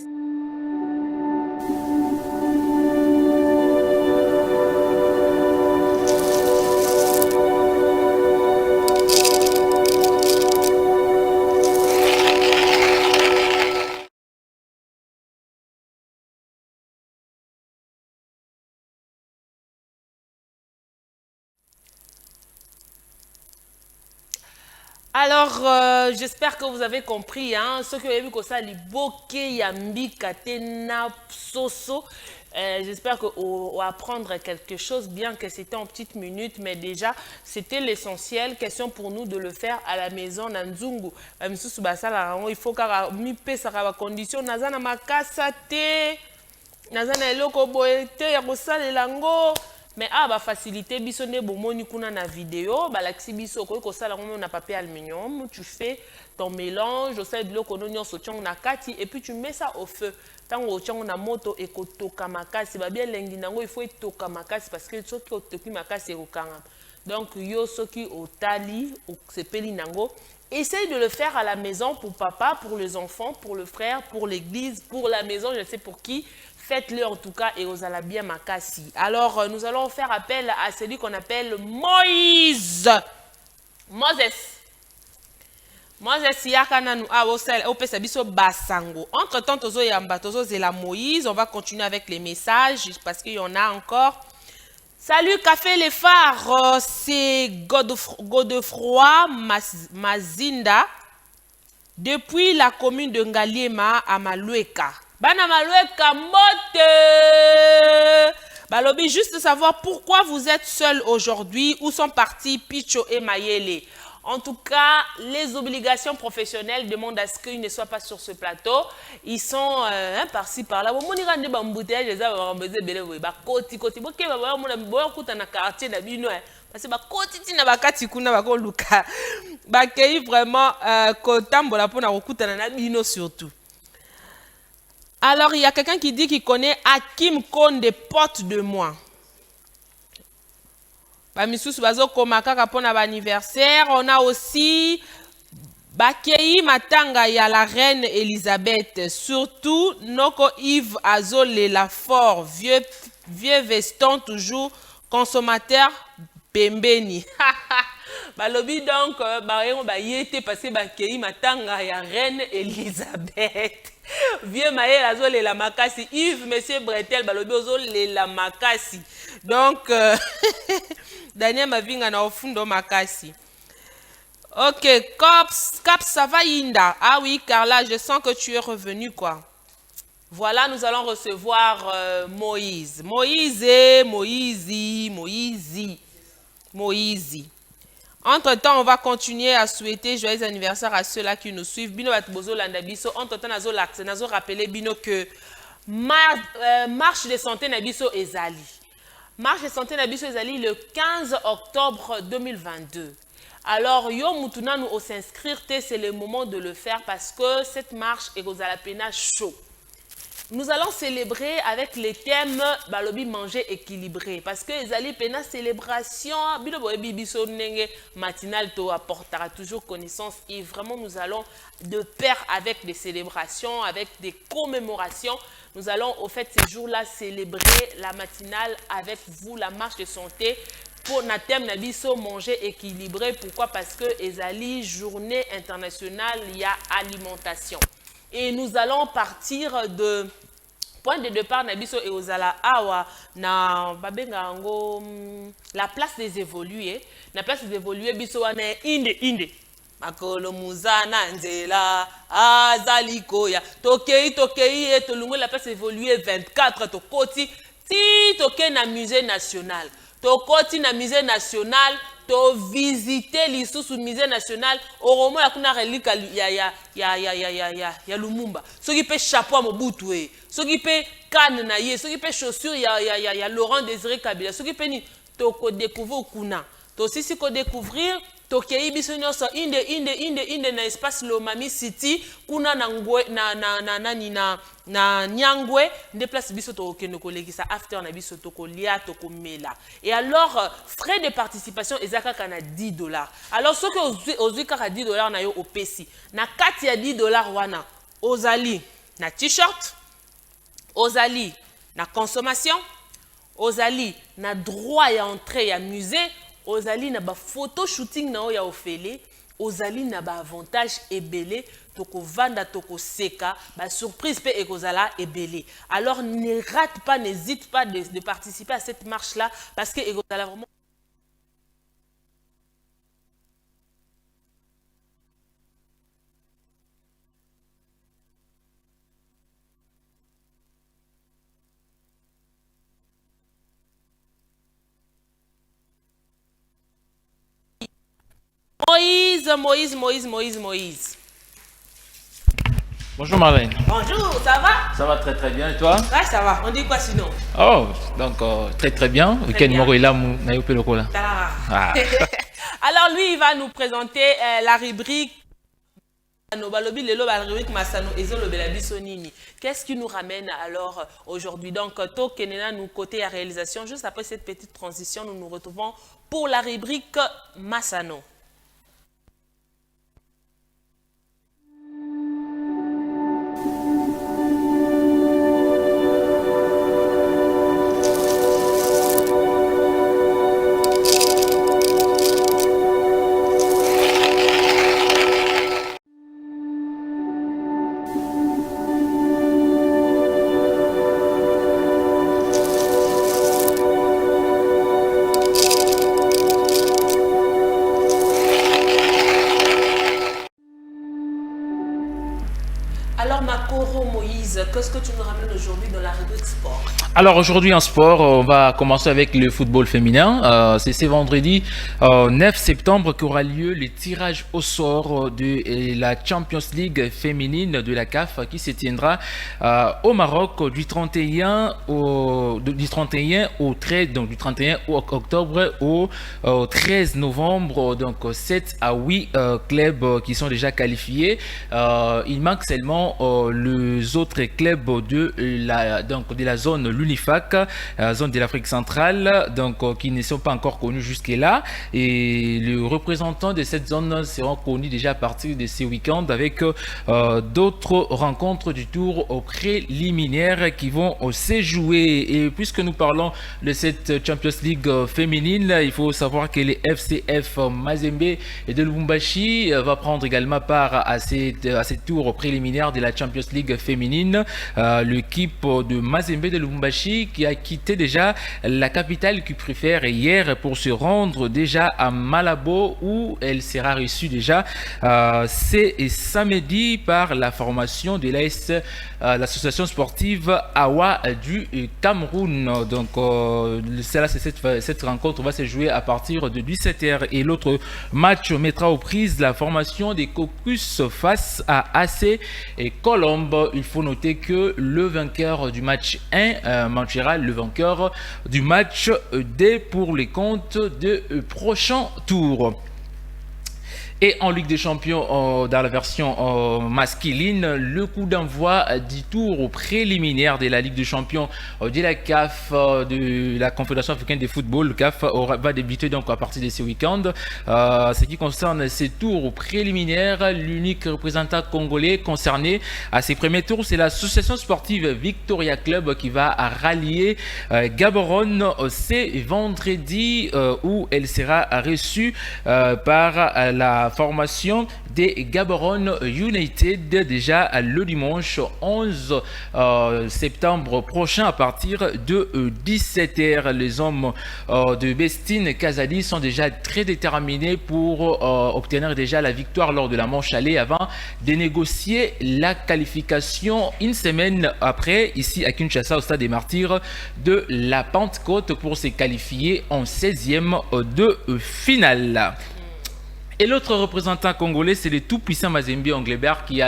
Alors, j'espère que vous avez compris, hein, ce que vous avez vu que ça, liboke yambi katena soso. J'espère qu'on va apprendre quelque chose, bien que c'était en petites minutes, mais déjà, c'était l'essentiel. Question pour nous de le faire à la maison, Nanzungu. Il faut que mi pesa ka condition nazana makasa te, nazana eloko boye te ya kosalela ngo. Mais bah facilité biso ne bomoni kuna na vidéo balaxi biso ko sala na papier aluminium, tu fais ton mélange, osala biloko nonyo sotiong na kati et puis tu mets ça au feu. Tango otiong na moto et ko toka makasi ba bien lengi nango il faut toka makasi parce que soki otoki makasi ekokanga. Donc yo soki otali o sepeli nango, essaye de le faire à la maison pour papa, pour les enfants, pour le frère, pour l'église, pour la maison, je sais pour qui. Faites-le en tout cas et aux bien makasi. Alors, nous allons faire appel à celui qu'on appelle Moïse. Moses. Moses yakananu biso basango. Entre-temps, tozo yamba, tozo zela Moïse. On va continuer avec les messages parce qu'il y en a encore. Salut, Café Les Phares. C'est Godefroy Mazinda. Depuis la commune de Ngaliema à Malueka. Bana Malueka mote. Balobi, juste savoir pourquoi vous êtes seuls aujourd'hui. Où sont partis Picho et Mayele? En tout cas, les obligations professionnelles demandent à ce qu'ils ne soient pas sur ce plateau. Ils sont par-ci, par-là. Parce que bakoti na bakati kuna bakoluka bakei vraiment kotambola pona kokutana na bino surtout. Alors il y a quelqu'un qui dit qu'il connaît Hakim Konde, pote de moi. Ba misusu bazo komaka kapona ba anniversaire, on a aussi bakei matanga ya la reine Elisabeth, surtout Noko Yves Azole la fort, vieux veston toujours consommateur Pembeni. Balobi donc ba yete parce que bakei matanga ya reine Elisabeth. Vieux maël azole la makasi Yves monsieur Bretel balobi ozole la makasi. Donc Daniel Mavinga na ofundo makasi. OK, Cap ça va Inda. Ah oui Carla, je sens que tu es revenu quoi. Voilà, nous allons recevoir Moïse. Moïse. Entre-temps, on va continuer à souhaiter joyeux anniversaire à ceux-là qui nous suivent. Bino Batbozo Landabiso. Entre-temps, nazo rappelé Bino que marche de santé Nabiso Ezali. Marche de santé Nabiso Ezali le 15 octobre 2022. Alors, yo mutuna nous s'inscrire, c'est le moment de le faire parce que cette marche est aux alapena chaud. Nous allons célébrer avec les thèmes balobi manger équilibré parce que les alliés pena célébration biso nenge matinal to apportera toujours connaissance et vraiment nous allons de pair avec des célébrations, avec des commémorations. Nous allons au fait ces jours-là célébrer la matinale avec vous, la marche de santé pour na thème na biso manger équilibré. Pourquoi? Parce que ezali journée internationale il y a alimentation. Et nous allons partir de point de départ Nabiso et Ozala Awa na babengango la place des évolués. La place des évolués biso wana inde. Makolo muzana nzela azalikoya. Tokei et tolungo la place évoluée 24 tokoti ti toke na musée national. Tokoti na musée national. To visiter l'issue musée national au moins kuna relika ya Lumumba ce qui peut chapeau à Mobutu ce qui peut canne na ye ce qui peut chaussure ya Laurent Désiré Kabila ce qui peut ni to ko découvrir kuna tosisi ko découvrir tokei biso nyonso inde na espace Lomami City kuna na ngwe na Nyangwe nde place biso tokende kolekisa after na biso tokolia tokomela. Et alors frais de participation ezaka kana $10. Alors ce que ozwi kaka $10 na yo opesi na kati ya $10 wana ozali na t-shirt, ozali na consommation, ozali na droit ya entrée ya musée, ozali na ba photo shooting na oya ofele, ozali na ba avantage ebele, toko vanda toko seka, ba surprise pe ekozala ebele. Alors ne rate pas, n'hésite pas de participer à cette marche là parce que ekozala vraiment Moïse. Bonjour Marlène. Bonjour, ça va? Ça va très très bien et toi? Ouais, ça va. On dit quoi sinon? Oh, donc très très bien. Week-end moro est là, nayope lokola. Ah. Alors lui, il va nous présenter la rubrique Qu'est-ce qui nous ramène alors aujourd'hui? Donc, Tokenena nous côté à réalisation. Juste après cette petite transition, nous nous retrouvons pour la rubrique Massano. Qu'est-ce que tu nous ramènes aujourd'hui dans la rubrique sport? Alors aujourd'hui en sport, on va commencer avec le football féminin. C'est ce vendredi 9 septembre qu'aura lieu le tirage au sort de la Champions League féminine de la CAF qui se tiendra au Maroc du 31 au 13, donc du 31 octobre au 13 novembre. Donc 7 à 8 clubs qui sont déjà qualifiés. Il manque seulement les autres clubs de la zone l'UNIFAC, zone de l'Afrique centrale, donc qui ne sont pas encore connus jusque-là. Et les représentants de cette zone seront connus déjà à partir de ce week-end avec d'autres rencontres du tour préliminaire qui vont se jouer. Et puisque nous parlons de cette Champions League féminine, il faut savoir que les FCF Mazembe et de Lubumbashi va prendre également part à ces tours préliminaires de la Champions League féminine. L'équipe de Mazembe de Lubumbashi qui a quitté déjà la capitale qui préfère hier pour se rendre déjà à Malabo où elle sera reçue déjà c'est samedi par la formation de l'association sportive Awa du Cameroun. Donc cette rencontre va se jouer à partir de 17h et l'autre match mettra aux prises la formation des Cocus face à AC et Colombe. Il faut noter que le vainqueur du match 1 manquera le vainqueur du match D pour les comptes de prochain tour. Et en Ligue des Champions, dans la version masculine, le coup d'envoi du tour préliminaire de la Ligue des Champions de la CAF, de la Confédération africaine de football, le CAF, va débuter donc à partir de ce week-end. Ce qui concerne ces tours préliminaires, l'unique représentant congolais concerné à ces premiers tours, c'est l'association sportive Victoria Club qui va rallier Gaborone ce vendredi où elle sera reçue par la formation des Gaborone United déjà le dimanche 11 septembre prochain à partir de 17h. Les hommes de Bestine Kazadi sont déjà très déterminés pour obtenir déjà la victoire lors de la manche aller avant de négocier la qualification une semaine après ici à Kinshasa au stade des Martyrs de la Pentecôte pour se qualifier en 16e de finale. Et l'autre représentant congolais, c'est le tout-puissant Mazembe Englebert qui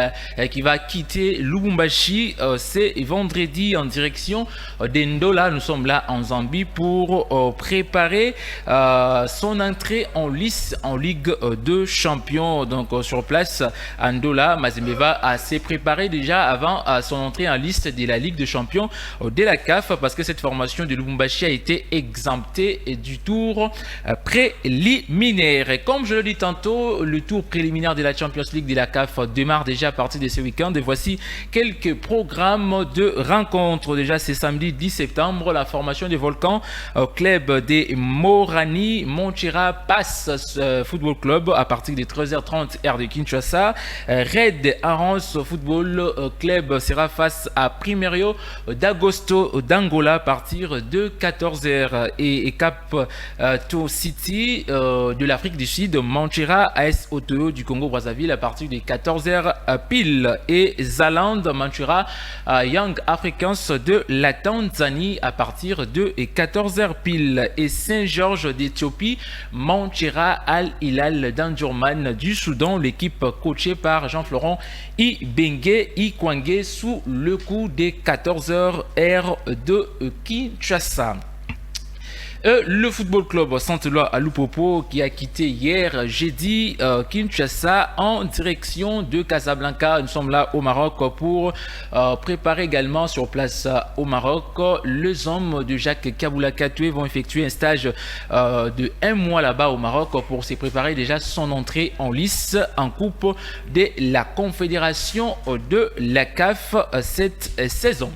va quitter Lubumbashi. C'est vendredi en direction d'Ndola. Nous sommes là en Zambie pour préparer son entrée en lice en Ligue 2 Champions. Donc sur place à Ndola, Mazembe va se préparer déjà avant son entrée en lice de la Ligue de Champions de la CAF, parce que cette formation de Lubumbashi a été exemptée du tour préliminaire. Et comme je le dis tantôt, le tour préliminaire de la Champions League de la CAF démarre déjà à partir de ce week-end. Et voici quelques programmes de rencontres. Déjà, c'est samedi 10 septembre, la formation des Volcans au club des Morani Montira passe Football Club à partir de 13h30 heure de Kinshasa. Red Arons Football Club sera face à Primeiro d'Agosto d'Angola à partir de 14h. Et Cap Tour City de l'Afrique du Sud, Montira AS Otoyo du Congo-Brazzaville à partir de 14h pile. Et Zaland Manchura Young Africans de la Tanzanie à partir de 14h pile. Et Saint-Georges d'Éthiopie, Manchira Al-Hilal d'Andurman du Soudan, l'équipe coachée par Jean-Florent Ibenge Ikwange sous le coup des 14h heure de Kinshasa. Le football club Saint-Éloi à Lupopo qui a quitté hier jeudi Kinshasa en direction de Casablanca. Nous sommes là au Maroc pour préparer également sur place au Maroc. Les hommes de Jacques Kaboula Katoué vont effectuer un stage de 1 mois là-bas au Maroc pour se préparer déjà son entrée en lice en Coupe de la Confédération de la CAF cette saison.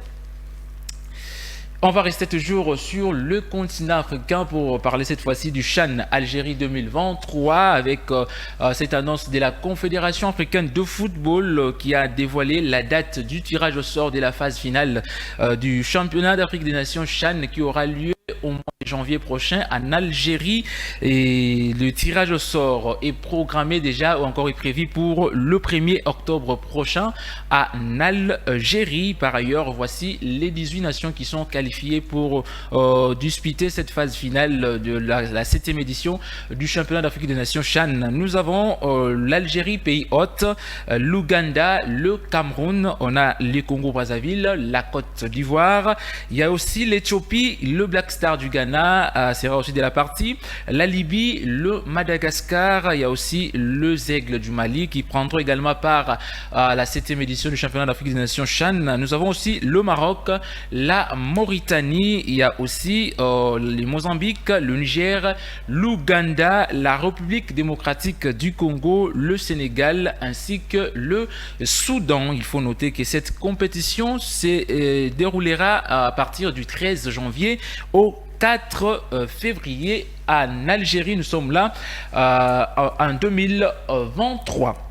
On va rester toujours sur le continent africain pour parler cette fois-ci du CHAN Algérie 2023 avec cette annonce de la Confédération africaine de football qui a dévoilé la date du tirage au sort de la phase finale du championnat d'Afrique des Nations CHAN qui aura lieu au mois de janvier prochain en Algérie. Et le tirage au sort est programmé déjà ou encore est prévu pour le 1er octobre prochain en Algérie. Par ailleurs, voici les 18 nations qui sont qualifiées pour disputer cette phase finale de la 7e édition du championnat d'Afrique des Nations CHAN. Nous avons l'Algérie, pays hôte, l'Ouganda, le Cameroun, on a le Congo-Brazzaville, la Côte d'Ivoire, il y a aussi l'Éthiopie, le Black Star du Ghana sera aussi de la partie, la Libye, le Madagascar, il y a aussi le Zègle du Mali qui prendront également part à la 7e édition du championnat d'Afrique des Nations CHAN. Nous avons aussi le Maroc, la Mauritanie, il y a aussi le Mozambique, le Niger, l'Ouganda, la République démocratique du Congo, le Sénégal ainsi que le Soudan. Il faut noter que cette compétition se déroulera à partir du 13 janvier au 4 février en Algérie. Nous sommes là en 2023.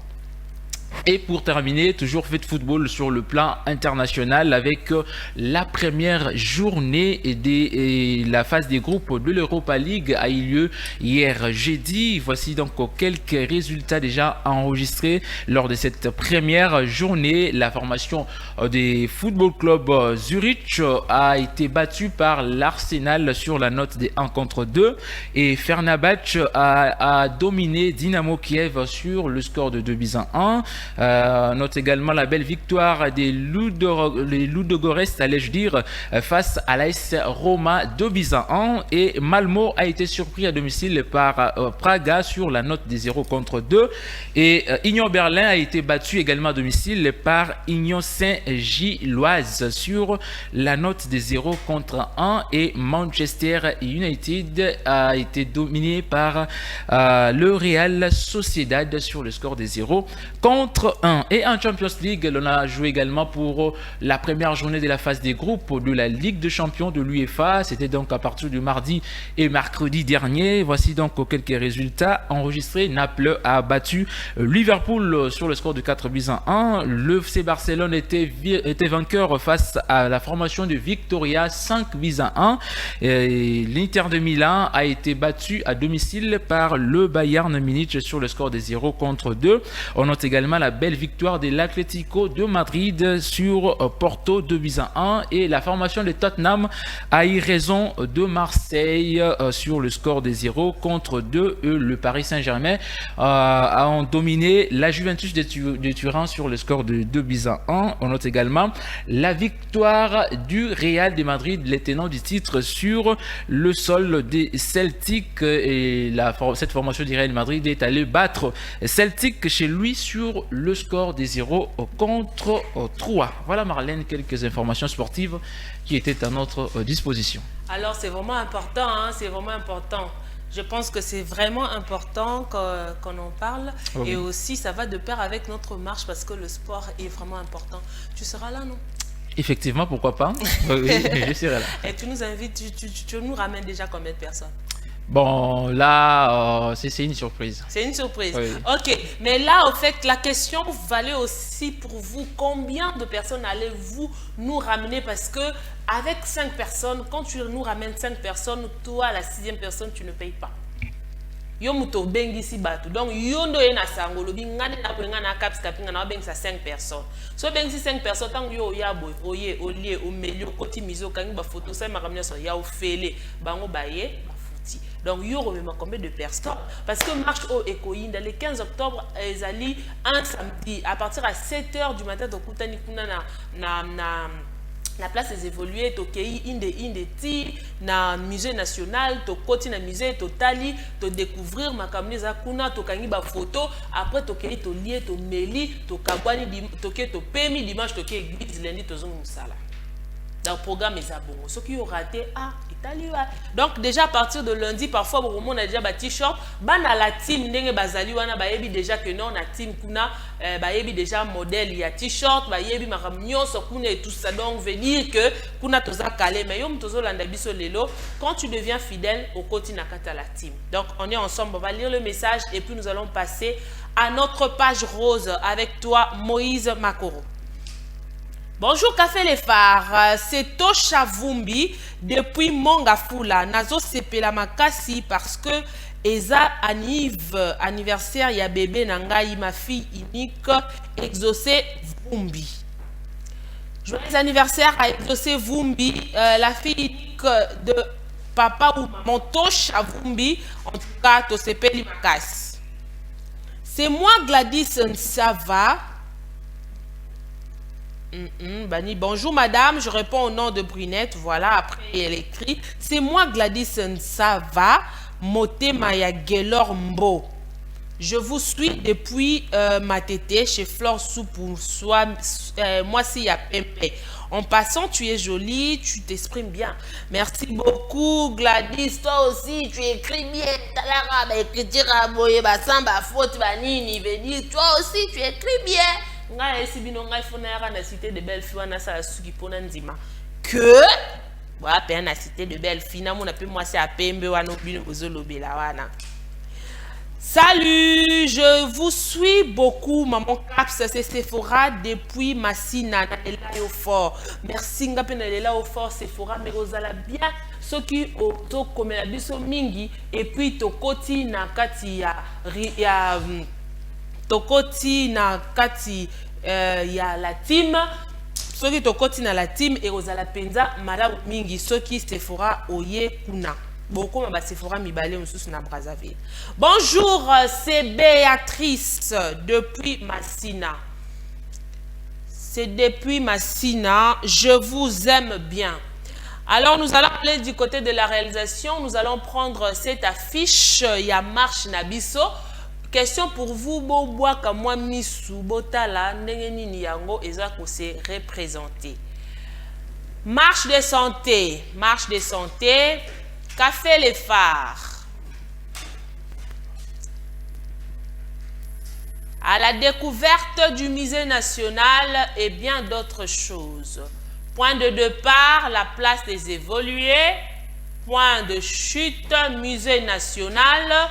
Et pour terminer, toujours fait de football sur le plan international avec la première journée de la phase des groupes de l'Europa League a eu lieu hier jeudi. Voici donc quelques résultats déjà enregistrés lors de cette première journée. La formation des Football Club Zurich a été battue par l'Arsenal sur la note des 1 contre 2 et Fenerbahçe a dominé Dynamo Kiev sur le score de 2-1. Note également la belle victoire des Ludogorets, allais-je dire, face à l'AS Roma 2-1 et Malmo a été surpris à domicile par Praga sur la note des 0 contre 2 et Union Berlin a été battu également à domicile par Union Saint-Gilloise sur la note des 0 contre 1 et Manchester United a été dominé par le Real Sociedad sur le score des 0 contre 1. Et en Champions League, on a joué également pour la première journée de la phase des groupes de la Ligue des Champions de l'UEFA. C'était donc à partir du mardi et mercredi dernier. Voici donc quelques résultats enregistrés. Naples a battu Liverpool sur le score de 4-1. Le FC Barcelone était vainqueur face à la formation de Victoria 5-1. L'Inter de Milan a été battu à domicile par le Bayern Munich sur le score des 0 contre 2. On note également la belle victoire de l'Atlético de Madrid sur Porto 2-1 et la formation de Tottenham a eu raison de Marseille sur le score de 0 contre 2. Le Paris Saint-Germain a dominé la Juventus de Turin sur le score de 2-1. On note également la victoire du Real de Madrid, les tenants du titre, sur le sol des Celtics, et cette formation du Real Madrid est allée battre Celtic chez lui sur le score de 0 contre 3. Voilà Marlène, quelques informations sportives qui étaient à notre disposition. Alors c'est vraiment important, hein, c'est vraiment important. Je pense que c'est vraiment important qu'on en parle. Oui. Et aussi, ça va de pair avec notre marche parce que le sport est vraiment important. Tu seras là, non? Effectivement, pourquoi pas? Oui, je serai là. Et tu nous invites, tu nous ramènes déjà combien de personnes? Bon, là, c'est une surprise. C'est une surprise. Oui. Ok, mais là, en fait, la question valait aussi pour vous. Combien de personnes allez-vous nous ramener? Parce que avec 5 personnes, quand tu nous ramènes 5 personnes, toi, la 6e personne, tu ne payes pas. Yo muto bengi si batu. Donc, yondo na sangolo bi ngane na kwenga na caps kapinga na bengi sa 5 personnes. So bengi 5 personnes, tant yo yabo, oye, olie, omelio, koti mizo, kangi ba photo, sa makamnya so ya ofele, bango baye. Donc, il y aura combien de personnes? Parce que marche au Ekoïnda, le 15 octobre, ils allaient un samedi, à partir à 7 h du matin, la place des évolués, Tokei, Indeti, na musée national, Tokoti na musée, Totali, to découvrir ma kamniza kuna, Tokangi ba photo, après Tokei, to lié, to meli, to kabwani, Tokei, to pemi, dimanche, Tokei, église, lundi, to zong musala. Dans le programme, ils abonnent. Ceux qui ont raté, Italie. Donc, déjà à partir de lundi, parfois, on a déjà un t-shirt. Ban à la team, n'enge bazali wana bayebi déjà que non, la team kuna bayebi déjà modèle, il y a t-shirt, bayebi maramnyo, so kuna et tout ça. Donc, veut dire que kuna toza calé. Mais yom tozo landa biso lelo. Quand tu deviens fidèle, au quotidien nakata la team. Donc, on est ensemble. On va lire le message et puis nous allons passer à notre page rose avec toi, Moïse Makoro. Bonjour Café les Phares, c'est Tosha Vumbi depuis Mongafula. Nazo sepela makasi parce que Eza anniversaire ya bébé nangai, ma fille unique, Exaucé Vumbi. Joyeux anniversaire à Exaucé Vumbi, la fille unique de papa ou maman Tosha Vumbi. En tout cas, Tosepeli makasi. C'est moi Gladys Nsava. Bani, bonjour madame, je réponds au nom de Brunette. Voilà, après elle écrit. C'est moi Gladys Nsava, Mote Maya Gelor Mbo. Je vous suis depuis ma tété chez Flore Soupou. Moi, si y a Pempe. En passant, tu es jolie, tu t'exprimes bien. Merci beaucoup, Gladys. Toi aussi, tu écris bien. Toi aussi, tu écris bien. Nga esi bino nga ifuna yaka na cité de belle fille wana sa suki pona nzima que wa pe na cité de belle fille na mona pe moi c'est à pembe wana bino ozolobela wana. Salut, je vous suis beaucoup maman Caps, c'est Sephora depuis Massina na ela au fort. Merci nga pe na ela au fort Sephora mais ozala bien ceux qui auto comme la biso mingi et puis to koti na kati ya tokoti na kati ya la team soki tokoti na la team et ozala penza malamu mingi soki Sephora oye kuna bokoma ba Sephora mibale mususu na Brazzaville. Bonjour, c'est Béatrice depuis Massina. C'est depuis Massina, je vous aime bien. Alors nous allons aller du côté de la réalisation, nous allons prendre cette affiche ya marche nabiso. Question pour vous, bois comme moi, Missou, Botala, Nengenini Yango, Ezako s'est représenté. Marche de santé, Café les Phares. À la découverte du musée national et bien d'autres choses. Point de départ, la place des évolués. Point de chute, musée national.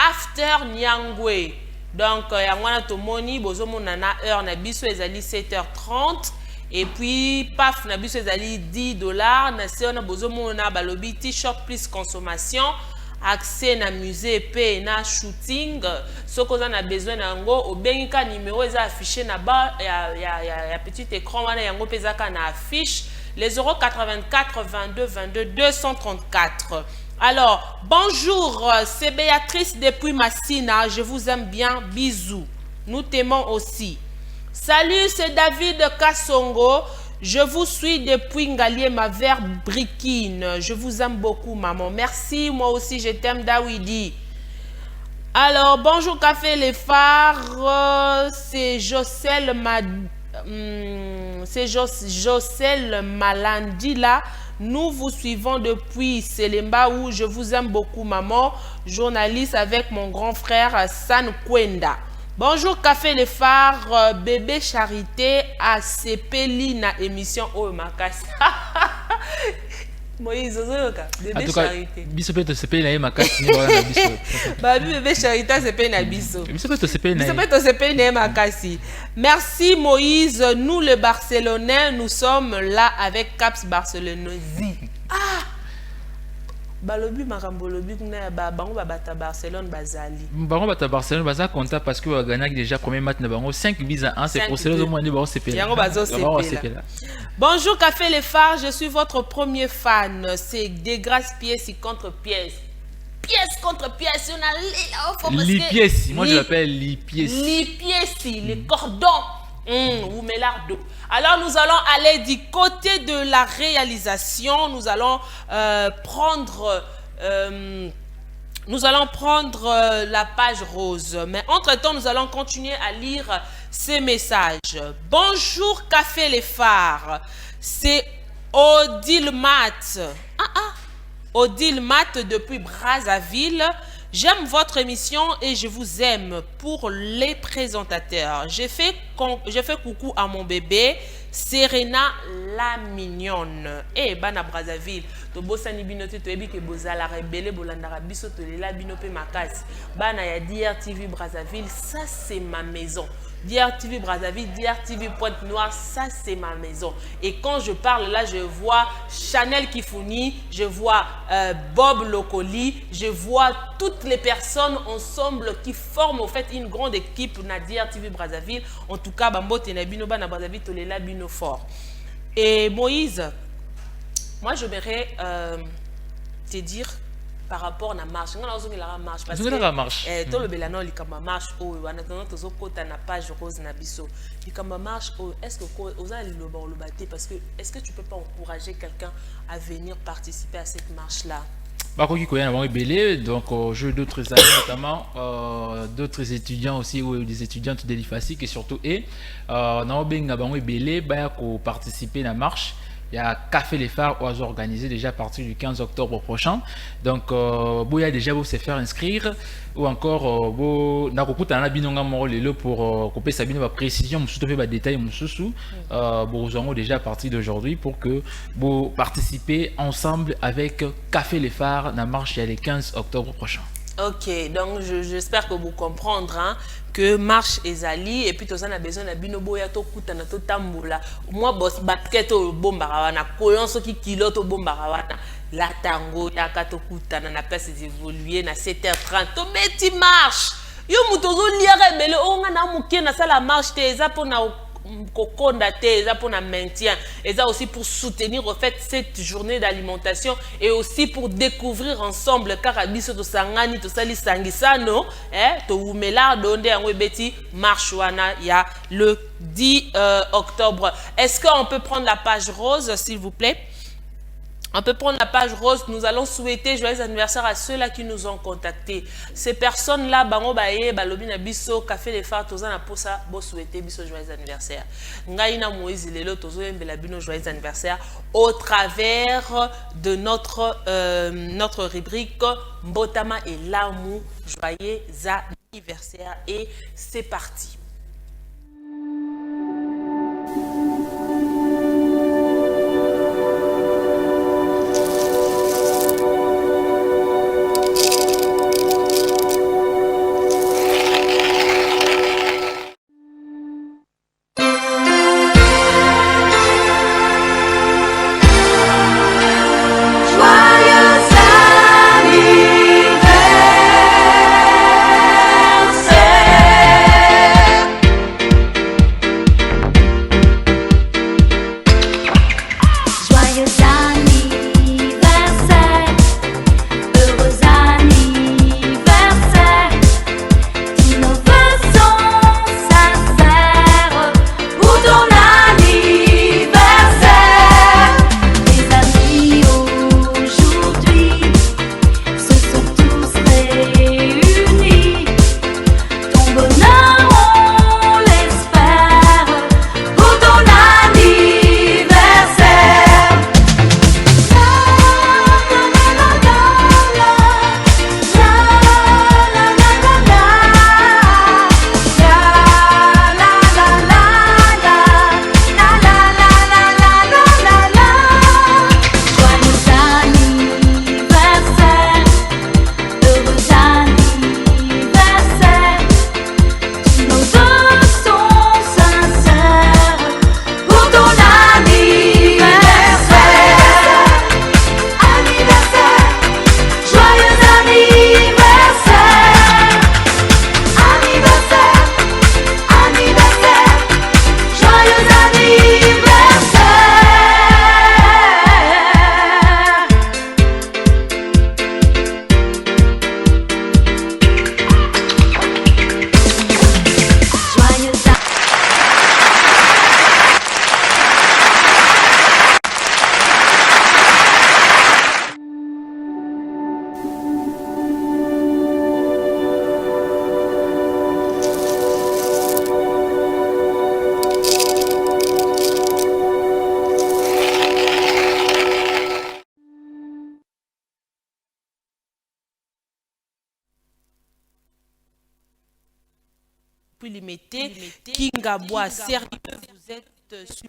After Nyangwe. Donc, yangwana tomoni, bozomona na heure na biso ezali 7h30. Et puis, paf, na biso ezali $10. Na seona bozomona balobi t-shirt plus consommation. accès na musée pe na shooting soko za na besoin na yango obengika numéro eza affiché na bas ya petit écran wana yango pezaka na affiche les 084 22 22 234. Alors bonjour, c'est Béatrice depuis Massina, je vous aime bien, bisous, nous t'aimons aussi. Salut, c'est David Kassongo. Je vous suis depuis Ngalié, ma vers Brikine. Je vous aime beaucoup, maman. Merci, moi aussi, je t'aime, Dawidi. Alors, bonjour, Café Les Phares. C'est Jocel Malandila. Nous vous suivons depuis Selemba où je vous aime beaucoup, maman. Journaliste avec mon grand frère San Kwenda. Bonjour Café Les Phares, bébé Charité à Sepeli na émission Oh Makasi. Moïse Ozoyoka, bébé Charité. Biso peut te Sepeli na Makasi ni wala biso. Ba bébé Charité Sepeli na biso. Biso peut te Sepeli na. Biso peut te Sepeli na Makasi. Merci Moïse, nous les Barcelonais, nous sommes là avec Caps Barcelonosi. Ah! Balobi makambolobi kuna bango babata Barcelone bazali. Bango bata Barcelone baza content parce que gagné déjà premier match na bango 5-1, c'est pour cela au moins bango CP. Yango bazo CP. Bonjour Café Les Phares, je suis votre premier fan. C'est des grâces pièces contre pièces. Pièce contre pièce, on a les pièces, moi je l'appelle les pièces. Les pièces, les cordons. Ou mélardo. Alors nous allons aller du côté de la réalisation. Nous allons prendre la page rose. Mais entre-temps, nous allons continuer à lire ces messages. Bonjour Café Les Phares. C'est Odile Mat. Odile Mat depuis Brazzaville. J'aime votre émission et je vous aime. Pour les présentateurs, j'ai fait coucou à mon bébé Serena la mignonne. Eh bana Brazzaville, to bosani binote to ebi ke bozala rebelle bolandara biso to lela binope makasi. Bana ya DRTV Brazzaville, ça c'est ma maison. DRTV Brazzaville, DRTV Pointe-Noire, ça c'est ma maison. Et quand je parle là, je vois Chanel Kifuni, je vois Bob Locoli, je vois toutes les personnes ensemble qui forment en fait une grande équipe na DRTV Brazzaville. En tout cas, Bambo Tenabino Bana Brazzaville, Tolela Bino fort. Et Moïse, moi j'aimerais te dire par rapport à la marche. On a la marche parce que la marche. Tout le belano likamba marche oh on attend tozo kota na page rose na biso. Likamba marche oh est-ce que vous allez le battre parce que est-ce que tu peux pas encourager quelqu'un à venir participer à cette marche là? Bakoki koya na belé donc je d'autres amis notamment d'autres étudiants aussi ou des étudiantes de l'IFASIC et surtout na obenga bango belé ba ko participer na marche. Il y a Café Les Phares qui organisé déjà à partir du 15 octobre prochain. Donc, il y a déjà vous se faire inscrire ou encore vous pour couper sa bien précision, vous détails, vous aurez déjà à partir d'aujourd'hui pour que vous participez ensemble avec Café Les Phares dans la marche le 15 octobre prochain. Ok, donc j'espère que vous comprendrez hein, que marche ezali et puis tous on a besoin de binobo ya to kutana to tambola. Moi boss basket au bombarawana, kolonso ki kilo to bombarawana. La tango ya kato kutana na place d'évoluer na 7h30 to beti marche. Yo mutozo liere bele onga na muke na sala marche te eza pona kokonda te eza pour na maintien et ça aussi pour soutenir en fait cette journée d'alimentation et aussi pour découvrir ensemble car biso to sangani to sali sangisano to umela donde yango beti marche wana ya le 10 octobre. Est-ce qu'on peut prendre la page rose s'il vous plaît? On peut prendre la page rose. Nous allons souhaiter joyeux anniversaire à ceux-là qui nous ont contactés. Ces personnes-là, bango baye, balobina biso, Café Les Phares, tozana pour ça, bo souhaiter biso joyeux anniversaire. Ngaina Moïse lelo tozo yembela bino joyeux anniversaire au travers de notre rubrique Mbotama et Lamou, joyeux anniversaire. Et c'est parti. Joyeux anniversaire. puis lui mettez Kingabois. Sérieux, vous êtes sur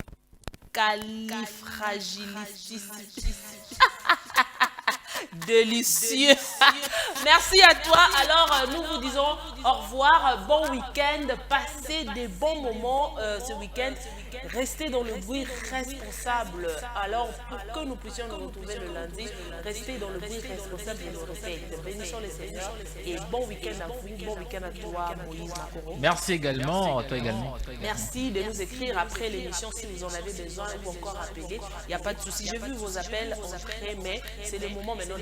califragilistique. Délicieux. Merci à toi. Alors, nous vous disons au revoir. Bon week-end. Passez des bons moments ce week-end. Restez dans le bruit responsable. Alors, pour que nous puissions nous retrouver le lundi, restez dans le bruit responsable de nos recettes. Bénissons les Seigneurs et bon week-end à vous. Bon week-end à toi, Moïse Makoro. Merci également, toi également. Merci de nous écrire après l'émission si vous en avez besoin ou encore appeler. Il n'y a pas de souci. J'ai vu vos appels entrer, mais c'est le moment maintenant